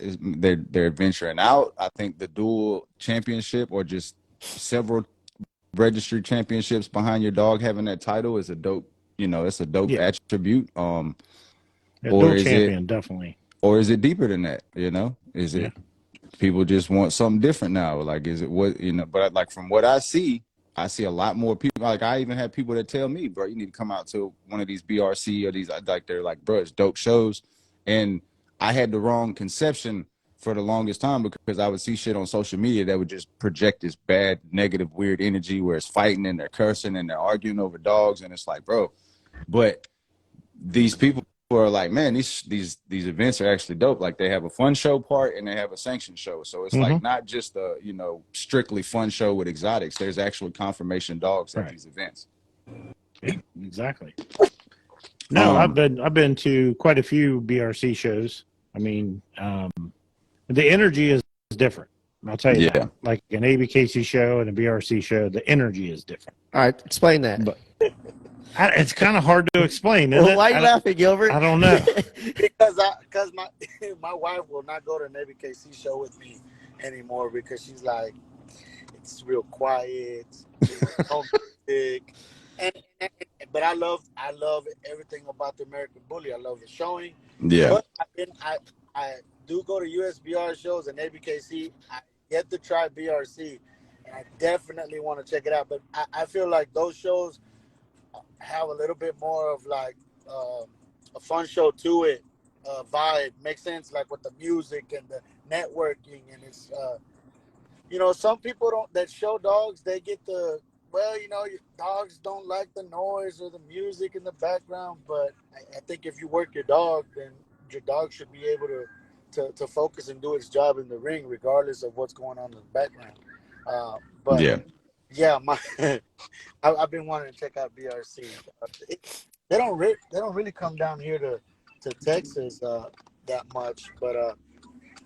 they're venturing out. I think the dual championship or just several registry championships behind your dog having that title is a dope, it's a dope attribute. Or dual champion, definitely. Or is it deeper than that? Is it people just want something different now? Like, is it what, but like from what I see a lot more people. Like I even had people that tell me, bro, you need to come out to one of these BRC or these, like, they're like, bro, it's dope shows. And I had the wrong conception for the longest time because I would see shit on social media that would just project this bad, negative, weird energy where it's fighting and they're cursing and they're arguing over dogs. And it's like, bro, but these people are like, man, these events are actually dope. Like they have a fun show part and they have a sanctioned show. So it's like not just a, strictly fun show with exotics. There's actual conformation dogs at these events. Yeah, exactly. No, I've been to quite a few BRC shows. I mean, the energy is different. I'll tell you that. Like an ABKC show and a BRC show, the energy is different. All right, explain that. But it's kind of hard to explain. Well, why are you laughing, Gilbert? I don't know. because my wife will not go to an ABKC show with me anymore because she's like, it's real quiet, it's homesick. And but I love everything about the American Bully. I love the showing. Yeah. But I do go to USBR shows and ABKC. I get to try BRC, and I definitely want to check it out. But I feel like those shows have a little bit more of like a fun show to it, vibe. Makes sense, like with the music and the networking, and it's some people that show dogs, they get the your dogs don't like the noise or the music in the background, but I think if you work your dog, then your dog should be able to focus and do its job in the ring, regardless of what's going on in the background. But yeah, I've been wanting to check out BRC. They don't really come down here to Texas that much, but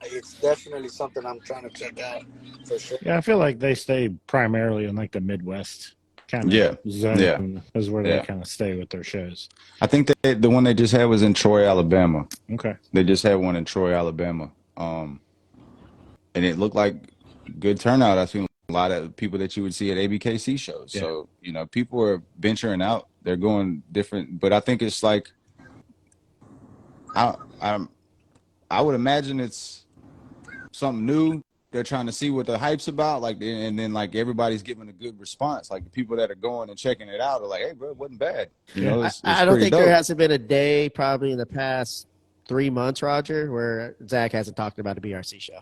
it's definitely something I'm trying to check out for sure. Yeah, I feel like they stay primarily in like the Midwest kind of zone is where they kind of stay with their shows. I think the one they just had was in Troy, Alabama. Okay. They just had one in Troy, Alabama. And it looked like good turnout. I think a lot of people that you would see at ABKC shows. Yeah. So, people are venturing out. They're going different. But I think it's like I would imagine it's something new. They're trying to see what the hype's about, like, and then like everybody's giving a good response. Like the people that are going and checking it out are like, "Hey, bro, it wasn't bad." It's I don't think dope. there hasn't been a day, probably in the past 3 months, Roger, where Zach hasn't talked about a BRC show.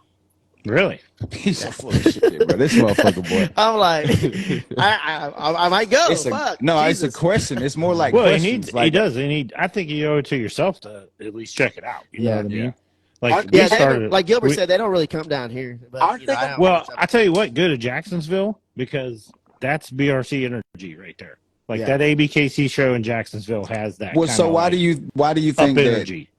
Really? He's so full of shit, bro. This motherfucker, boy. I'm like, I might go. It's a question. It's more like questions. He does. And I think you owe it to yourself to at least check it out. You know what I mean? Like like Gilbert said, they don't really come down here. But, I tell you what, go to Jacksonville, because that's BRC energy right there. Like that ABKC show in Jacksonville has that. Well, so why do you think energy? That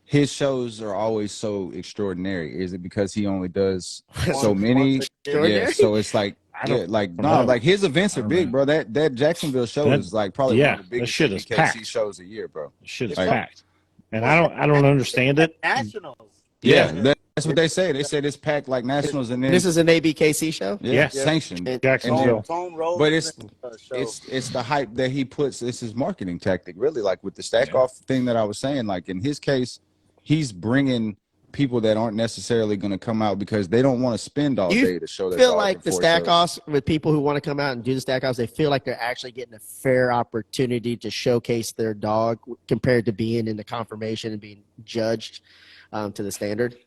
his shows are always so extraordinary? Is it because he only does so many? Yeah, so it's like like his events are big, bro. That Jacksonville show is like probably one of the biggest ABKC shows a year, bro. Shit is packed. And I don't understand it. Nationals. Yeah, that's what they say. They said it's packed like nationals, and then this is an ABKC show. Yeah, sanctioned. Jacksonville. But it's the hype that he puts. It's his marketing tactic, really. Like with the stack off thing that I was saying. Like in his case, he's bringing people that aren't necessarily going to come out because they don't want to spend all day to show their dog. Feel like the stack offs with people who want to come out and do the stack offs, they feel like they're actually getting a fair opportunity to showcase their dog compared to being in the confirmation and being judged to the standard.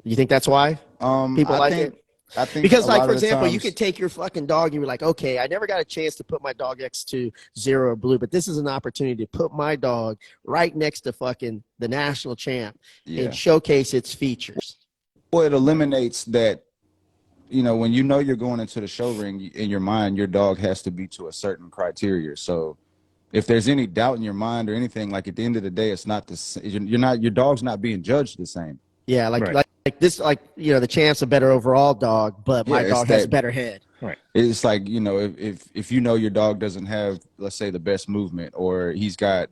You think that's why people like it? I think because, like, for example, you could take your fucking dog and you're like, okay, I never got a chance to put my dog next to Zero or Blue, but this is an opportunity to put my dog right next to fucking the national champ and showcase its features. Well, it eliminates that, when you're going into the show ring, in your mind, your dog has to be to a certain criteria. So if there's any doubt in your mind or anything, like at the end of the day, it's not your dog's not being judged the same. Yeah, like this, the champ's a better overall dog, but my dog has a better head. Right. It's like, if your dog doesn't have, let's say, the best movement, or he's got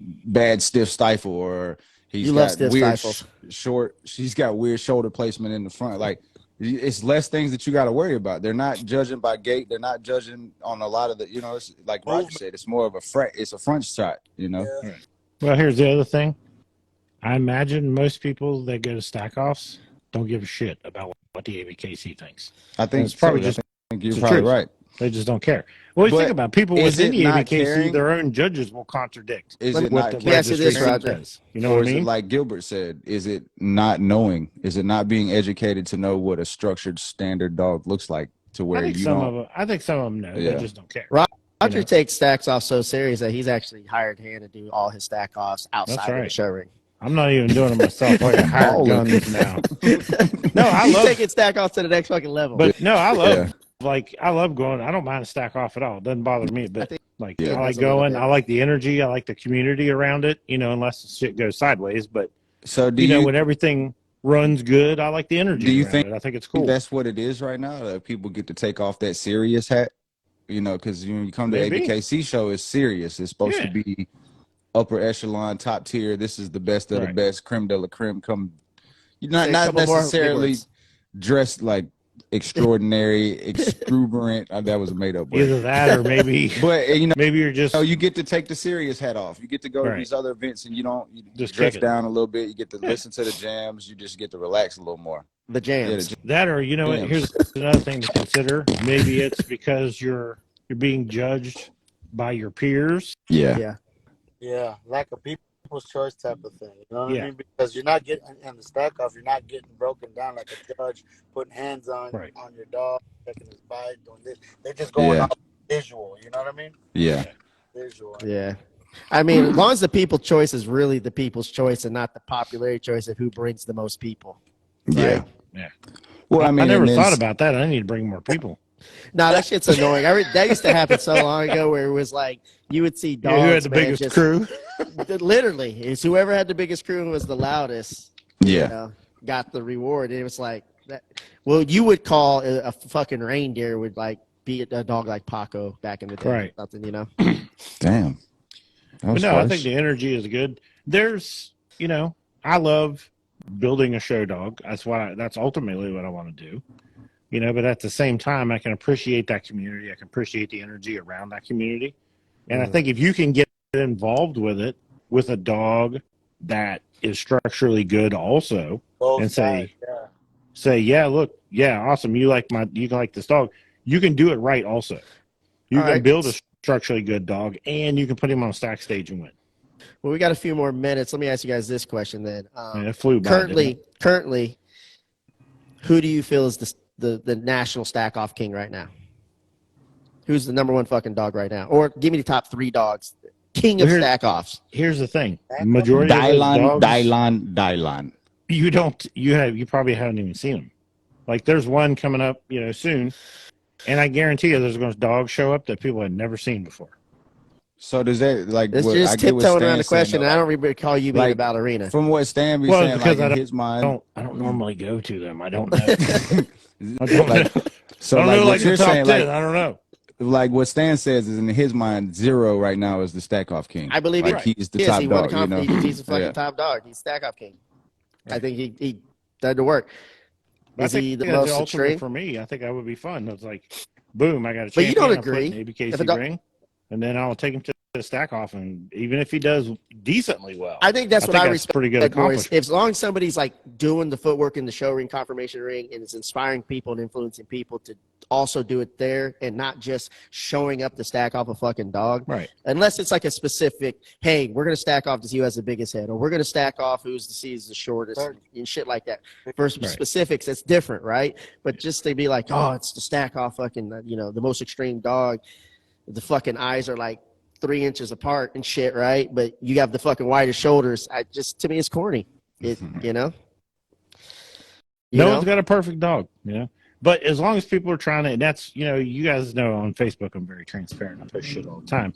bad stiff stifle, or he's got weird she's got weird shoulder placement in the front. Like, it's less things that you got to worry about. They're not judging by gait. They're not judging on a lot of the, it's like Roger said, it's more of it's a front shot, Yeah. Well, here's the other thing. I imagine most people that go to stack offs don't give a shit about what the ABKC thinks. I think it's probably just. I think you're probably right. They just don't care. Well, you think about people within the ABKC, their own judges will contradict what the registration says. You know what I mean? Like Gilbert said, is it not knowing? Is it not being educated to know what a structured standard dog looks like to where I think some of them know. They just don't care. Roger takes stacks off so serious that he's actually hired hand to do all his stack offs outside of the show ring. I'm not even doing it myself. Like a hired gun now. No, I love taking stack off to the next fucking level. But no, I love I love going. I don't mind a stack off at all. It doesn't bother me. But I like going. I like the energy. I like the community around it. Unless the shit goes sideways. But so when everything runs good, I like the energy. Do you think? I think it's cool. That's what it is right now. That people get to take off that serious hat. Because when you come to ABKC show, it's serious. It's supposed to be upper echelon, top tier. This is the best of the best, creme de la creme. You're not necessarily dressed like extraordinary, exuberant. That was a made up word. Either that or maybe, But maybe you're just you get to take the serious hat off. You get to go to Right. these other events, and you Just dress kick it. down a little bit. You get to listen to the jams. You just get to relax a little more. The jams. that, or you know what? Here's another thing to consider. Maybe it's because you're being judged by your peers. Yeah. Yeah, like a people's choice type of thing. You know what Yeah. I mean? Because you're not getting in the stack off, you're not getting broken down like a judge putting hands on Right. on your dog, checking his bite, doing this. They're just going Yeah. off visual. You know what I mean? Yeah. Visual. Yeah. I mean, as long as the people's choice is really the people's choice and not the popularity choice of who brings the most people. Yeah. Yeah. Well, I mean, I never and thought it's- about that. I need to bring more people. No, that shit's annoying. That used to happen so long ago where it was like you would see dogs. Who had the man, biggest just- crew? Literally, it's whoever had the biggest crew and was the loudest. Yeah. Got the reward. And it was like that. Well, you would call a fucking reindeer would like be a dog like Paco back in the day, Right. Something, you know. Damn. That But was no, I fresh. think the energy is good. There's, I love building a show dog. That's ultimately what I want to do. But at the same time, I can appreciate that community. I can appreciate the energy around that community. And I think if you can get involved with it, with a dog that is structurally good also, Both and sides, yeah, look, yeah, awesome. You like this dog. You can do it right also. You All can right. build a structurally good dog, and you can put him on a stack stage and win. Well, we got a few more minutes. Let me ask you guys this question then. And it flew by. didn't Currently, who do you feel is the national stack off king right now? Who's the number one fucking dog right now? Or give me the top 3 dogs. King of Well, stack offs. Here's the thing: majority of those dogs, Dylan. you probably haven't even seen them. Like there's one coming up, soon, and I guarantee you, there's going to dogs show up that people had never seen before. So does that like? It's what, just I get what tiptoeing around the Stan's saying, question. though, And I don't recall you being like, a ballerina. From what Stan be Well, saying, because like I in his mind, I don't normally go to them. I don't know. I don't like, know. so I don't like know, what like you're the top saying, 10. I don't know. like what Stan says is in his mind, 0 right now is the stack off king. I believe like he's the top he won a dog. He's a fucking top dog. He's stack off king. I think he did the work. I Is think he the that's most ultimate extreme? for me. I think I would be fun. It's like, boom, I got a But you don't champion, I put agree. an If a ABKC dog- ring, and then I'll take him to the stack off, and even if he does decently well, I think that's what I respect. pretty good More is accomplishment. as long as somebody's like doing the footwork in the show ring, confirmation ring, and is inspiring people and influencing people to also do it there and not just showing up to stack off a fucking dog. Right. Unless it's like a specific, hey, we're going to stack off to see who has the biggest head, or we're going to stack off who's the shortest and shit like that. For specifics, it's different, right? But just to be like, oh, it's the stack off fucking, the most extreme dog. The fucking eyes are like 3 inches apart and shit, right? But you have the fucking widest shoulders. To me, it's corny. No one's got a perfect dog, But as long as people are trying to, and that's, you guys know on Facebook, I'm very transparent. I post shit all the time.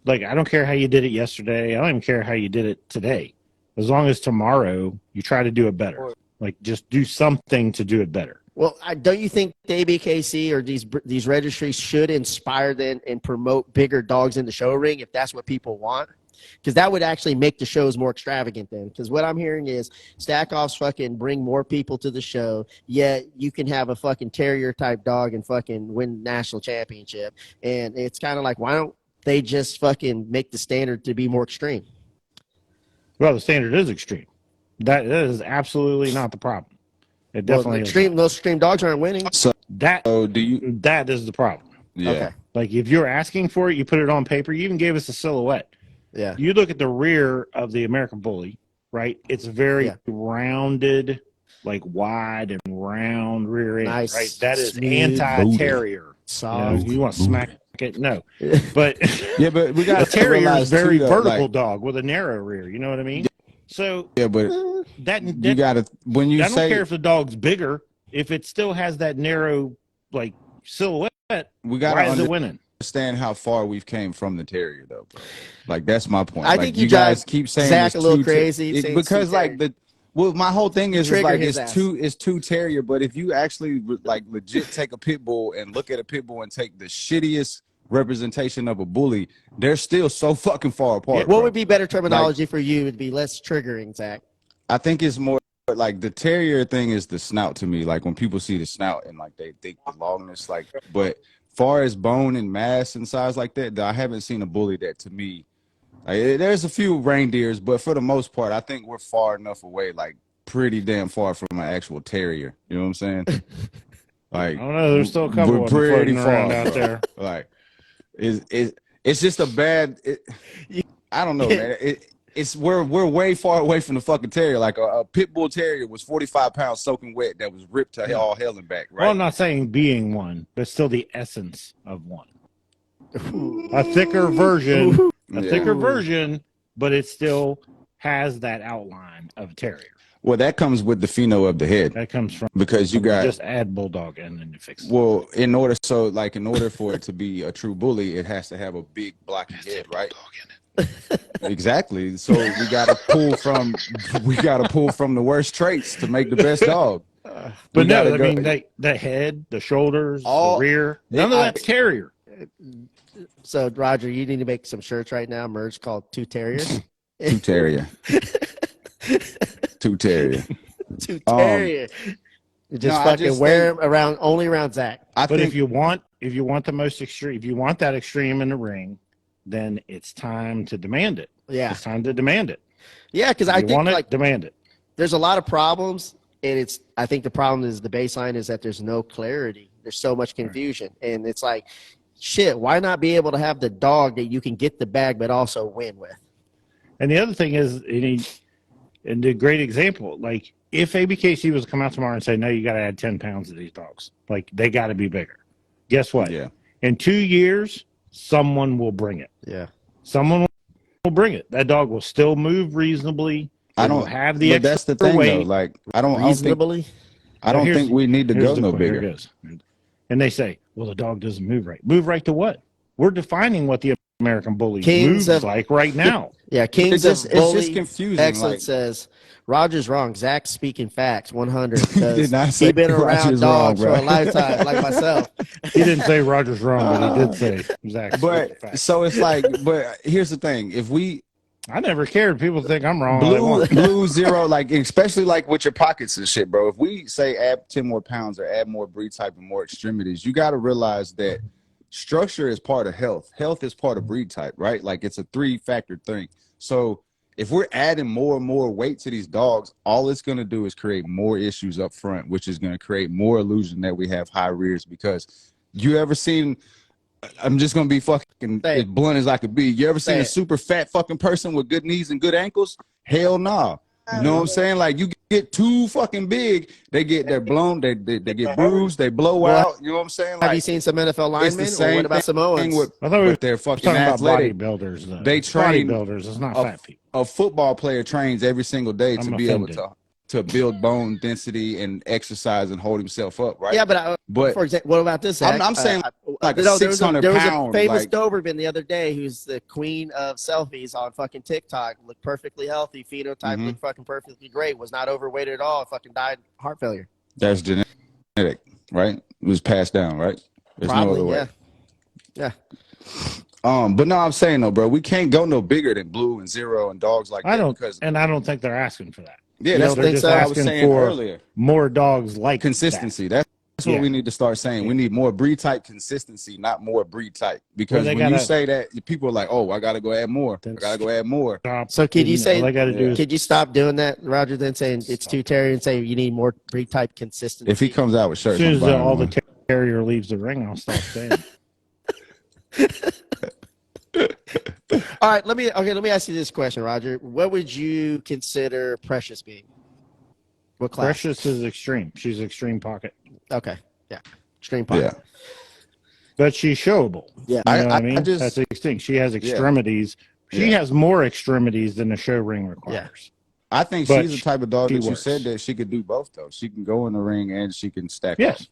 Like, I don't care how you did it yesterday. I don't even care how you did it today. As long as tomorrow you try to do it better. Like, just do something to do it better. Well, don't you think the ABKC or these registries should inspire them and promote bigger dogs in the show ring if that's what people want? Because that would actually make the shows more extravagant then. Because what I'm hearing is stack offs fucking bring more people to the show, yet you can have a fucking terrier type dog and fucking win national championship. And it's kind of like, why don't they just fucking make the standard to be more extreme? Well, the standard is extreme. That is absolutely not the problem. It definitely is. Those extreme dogs aren't winning. That is the problem. Yeah. Okay. Like if you're asking for it, you put it on paper. You even gave us a silhouette. Yeah. You look at the rear of the American Bully, right? It's very rounded, like wide and round rear end, Nice. right? That is Smooth anti-terrier. Soft. You want to smack it? No. But Yeah, but we got a terrier is very too, vertical like, dog with a narrow rear. You know what I mean? So yeah, but that you got to when you I don't say care if the dog's bigger, if it still has that narrow like silhouette. we got Why to is it winning? understand how far we've came from the terrier, though, bro. Like that's my point. I like, think you you guys drive keep saying Zach it's a little too crazy saying it's because too like my whole thing is trigger like his ass. it's too terrier. But if you actually like legit take a pit bull and look at a pit bull and take the shittiest representation of a bully, they're still so fucking far apart. What would be better terminology for you? Would be less triggering, Zach. I think it's more like the terrier thing is the snout to me. Like when people see the snout and like they think the longness, like, but far as bone and mass and size like that, I haven't seen a bully that to me. Like, there's a few reindeers, but for the most part, I think we're far enough away, like pretty damn far from an actual terrier. You know what I'm saying? Like, I don't know. There's still a couple we're of them pretty floating far around out bro. there. Like, it's just a bad. I don't know, man. It's we're way far away from the fucking terrier. Like a pit bull terrier was 45 pounds soaking wet that was ripped to all hell and back. Right? Well, I'm not saying being one, but still the essence of one. A thicker version, but it still has that outline of a terrier. Well, that comes with the pheno of the head. That comes from because you got just add bulldog and then you fix it. Well, in order for it to be a true bully, it has to have a big blocky head, right? Exactly. So we gotta pull from the worst traits to make the best dog. But no, I mean the head, the shoulders, the rear, none of that's terrier. So Roger, you need to make some shirts right now, merch called Two Terrier. Two terrier. Two terrier. Two terrier. Just fucking wear them only around Zach. If you want the most extreme, if you want that extreme in the ring, then it's time to demand it. Yeah, it's time to demand it. Yeah, because I think like demand it. There's a lot of problems, and I think the problem is the baseline is that there's no clarity. There's so much confusion, and it's like, shit. Why not be able to have the dog that you can get the bag but also win with? And the other thing is, and the great example, like if ABKC was to come out tomorrow and say, no, you got to add 10 pounds to these dogs, like they got to be bigger. Guess what? Yeah. In 2 years, someone will bring it. Yeah. Someone will bring it. That dog will still move reasonably. I don't have the extra that's the thing weight. though. Like I don't think we need to go no bigger. And they say, well, the dog doesn't move right. Move right to what? We're defining what the American bully moves like right now. Yeah, Kings it's of Bully. Just confusing. Excellent says, Roger's wrong. Zach's speaking facts, 100. Did not say he's been around Roger's dogs wrong, for a lifetime, like myself. He didn't say Roger's wrong, but he did say Zach's speaking facts. So it's like, but here's the thing. If we... I never cared. People think I'm wrong. Blue zero, like especially like with your pockets and shit, bro. If we say add 10 more pounds or add more breed type and more extremities, you got to realize that structure is part of health. Health is part of breed type, right? Like it's a 3-factor thing. So if we're adding more and more weight to these dogs, all it's going to do is create more issues up front, which is going to create more illusion that we have high rears. Because you ever seen, I'm just going to be fucking as blunt as I could be. You ever seen a super fat fucking person with good knees and good ankles? Hell nah. You know what I'm saying? Like you get too fucking big, they're blown, they get bruised, they blow out. You know what I'm saying? Like, have you seen some NFL linemen? Or what about Samoans? I thought they're fucking athletic. Bodybuilders, though. They train bodybuilders. It's not fat people. A football player trains every single day to be able to build bone density and exercise and hold himself up, right? Yeah, but for example, what about this? I'm saying like a 600 there was pound. A famous Doberman the other day who's the queen of selfies on fucking TikTok. Looked perfectly healthy, phenotype looked fucking perfectly great. Was not overweight at all. Fucking died heart failure. That's genetic, right? It was passed down, right? There's Probably, no other way. Yeah. But no, I'm saying though, bro, we can't go no bigger than Blue and Zero and dogs like that. I don't think they're asking for that. Yeah, that's what I was saying earlier. More dogs like consistency. That's what we need to start saying. We need more breed type consistency, not more breed type. Because when you say that, people are like, "Oh, I got to go add more. I got to go add more." So could you say? Do could you stop doing that, Roger? Then saying it's too terrier and say you need more breed type consistency. If he comes out with shirts, as soon as all the terrier leaves the ring, I'll stop saying. All right, let me ask you this question, Roger. What would you consider Precious being? What class? Precious is extreme. She's extreme pocket. Okay, yeah, extreme pocket. Yeah, but she's showable. Yeah, you know what I mean. That's the thing. She has extremities. She has more extremities than the show ring requires. Yeah. I think she's the type of dog that you said that she could do both though. She can go in the ring and she can stack. Yes,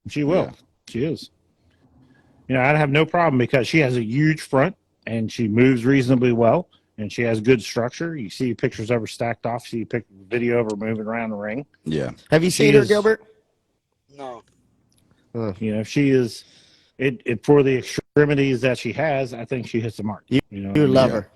she will. Yeah. She is. You know, I'd have no problem because she has a huge front and she moves reasonably well and she has good structure. You see pictures of her stacked off. See video of her moving around the ring. Yeah. Have you seen her, Gilbert? No. You know, she is it for the extremities that she has. I think she hits the mark. You love her.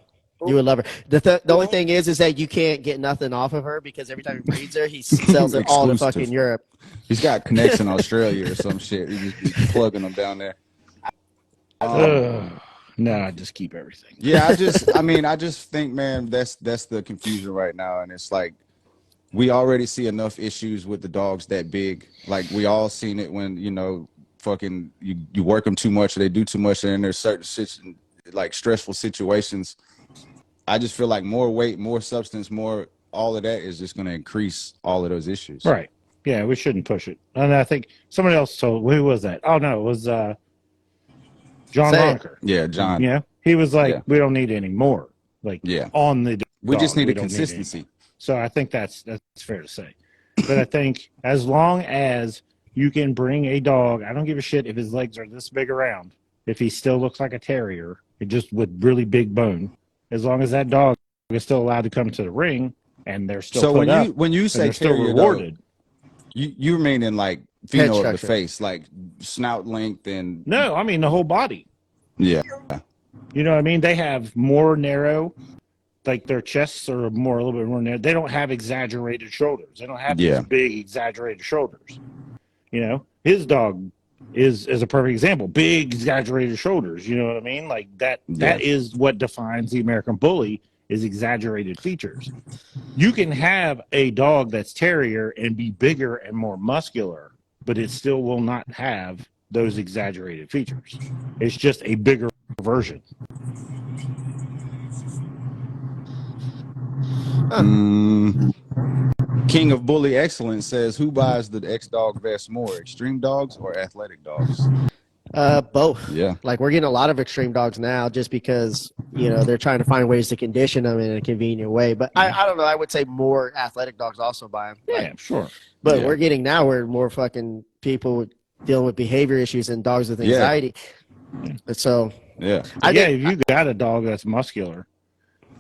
You would love her. The only thing is that you can't get nothing off of her because every time he breeds her, he sells it all to Exclusive. fucking Europe. He's got connects in Australia or some shit. He just be plugging them down there. No, just keep everything. Yeah, I just think, man, that's the confusion right now, and it's like we already see enough issues with the dogs that big. Like we all seen it when fucking you work them too much, or they do too much, and there's certain like stressful situations. I just feel like more weight, more substance, more all of that is just going to increase all of those issues. Right. Yeah, we shouldn't push it. And I think somebody else told, who was that? Oh, no, it was John Ronker. Yeah, John. Yeah. He was like, we don't need any more. Like, on the dog, we just need a consistency. So I think that's fair to say. But I think as long as you can bring a dog, I don't give a shit if his legs are this big around, if he still looks like a terrier, just with really big bone, as long as that dog is still allowed to come to the ring and they're still so put up, when you say still terrier, rewarded. You mean in like pheno of the face, like snout length and no, I mean the whole body. Yeah. You know what I mean? They have more narrow, like their chests are a little bit more narrow. They don't have exaggerated shoulders. They don't have these big exaggerated shoulders. You know, his dog is a perfect example. Big exaggerated shoulders. You know what I mean? Like that. That is what defines the American Bully, is exaggerated features. You can have a dog that's terrier and be bigger and more muscular, but it still will not have those exaggerated features. It's just a bigger version. King of Bully Excellence says, who buys the X-Dog vest more, extreme dogs or athletic dogs? Both. Yeah. Like we're getting a lot of extreme dogs now just because, they're trying to find ways to condition them in a convenient way. But I don't know. I would say more athletic dogs also buy them. Yeah, sure. But we're getting now where more fucking people dealing with behavior issues and dogs with anxiety. So, if you got a dog that's muscular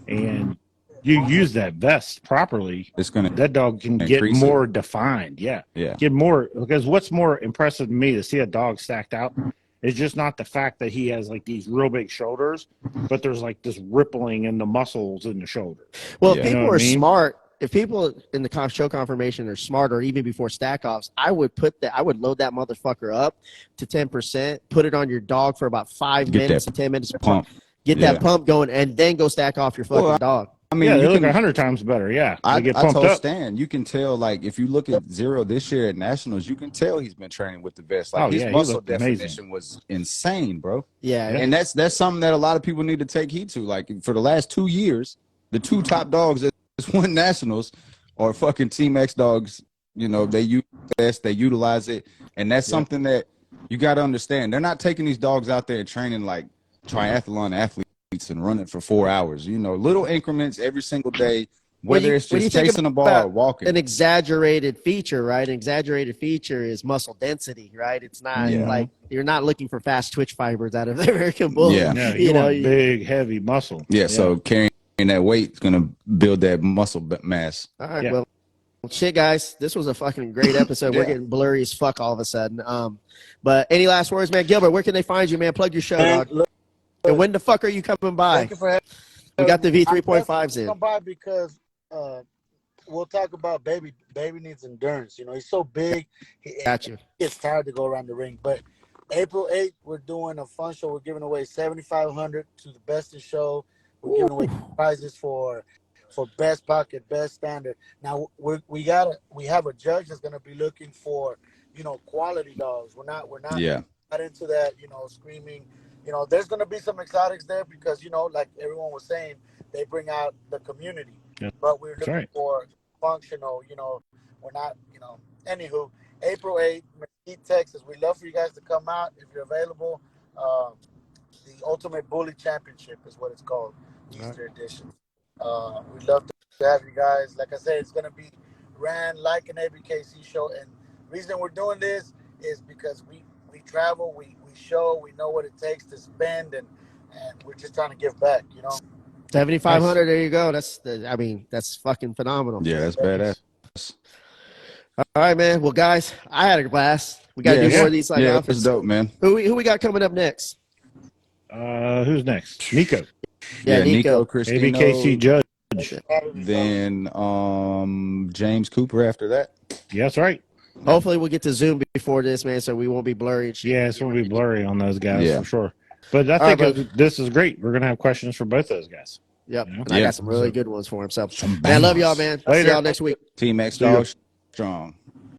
and you use that vest properly, that dog can get more defined. Get more, because what's more impressive to me to see a dog stacked out is just not the fact that he has like these real big shoulders, but there's like this rippling in the muscles in the shoulder. Well, if people are smart, if people in the show confirmation are smart, or even before stack offs, I would load that motherfucker up to 10%, put it on your dog for about 5 minutes to 10 minutes pump. Get that pump going, and then go stack off your fucking dog. I mean, they look 100 times better. Yeah, I get pumped told up. Stan, you can tell, like, if you look at Zero this year at Nationals, you can tell he's been training with the vest. Like, his muscle definition was insane, bro. Yeah. And that's something that a lot of people need to take heed to. Like, for the last 2 years, the two top dogs that won Nationals are fucking Team X dogs. They use vest, they utilize it. And that's something that you got to understand. They're not taking these dogs out there and training like triathlon athletes and running for 4 hours, little increments every single day, whether it's just chasing a ball or walking. An exaggerated feature, right? An exaggerated feature is muscle density, right? It's not like you're not looking for fast twitch fibers out of the American Bully. Yeah, you want big, heavy muscle. So carrying that weight is going to build that muscle mass. All right, well, shit, guys, this was a fucking great episode. We're getting blurry as fuck all of a sudden. But any last words, man? Gilbert, where can they find you, man? Plug your show, dog. And when the fuck are you coming by? Thank you for having me. We got the V3.5s in. Come by because we'll talk about baby. Baby needs endurance. He's so big. It's tired to go around the ring. But April 8th, we're doing a fun show. We're giving away $7,500 to the best in show. We're giving away prizes for best pocket, best standard. Now we have a judge that's gonna be looking for quality dogs. We're not into that screaming. There's going to be some exotics there because, like everyone was saying, they bring out the community. Yeah. But we're looking for functional, we're not, Anywho, April 8th, Mesquite, Texas. We'd love for you guys to come out if you're available. The Ultimate Bully Championship is what it's called, Easter edition. We'd love to have you guys. Like I said, it's going to be ran like an ABKC show. And the reason we're doing this is because we travel, we show, we know what it takes to spend, and we're just trying to give back, 7,500. There you go. That's fucking phenomenal. Yeah, that's badass. All right, man. Well, guys, I had a blast. We got to do more of these. It's dope, man. Who we got coming up next? Who's next? Nico. Yeah, Nico. Maybe Casey Christino, Judge. then James Cooper after that. Yeah, that's right. Hopefully we'll get to Zoom before this, man, so we won't be blurry and shit. Yeah, it's going to be blurry on those guys Yeah. for sure. But I All think right, this is great. We're going to have questions for both those guys. Yep. You know? And I got some really good ones for him. So, Some man, I love y'all, bangers. man. See Later. y'all next week. Team X See ya. Dog strong.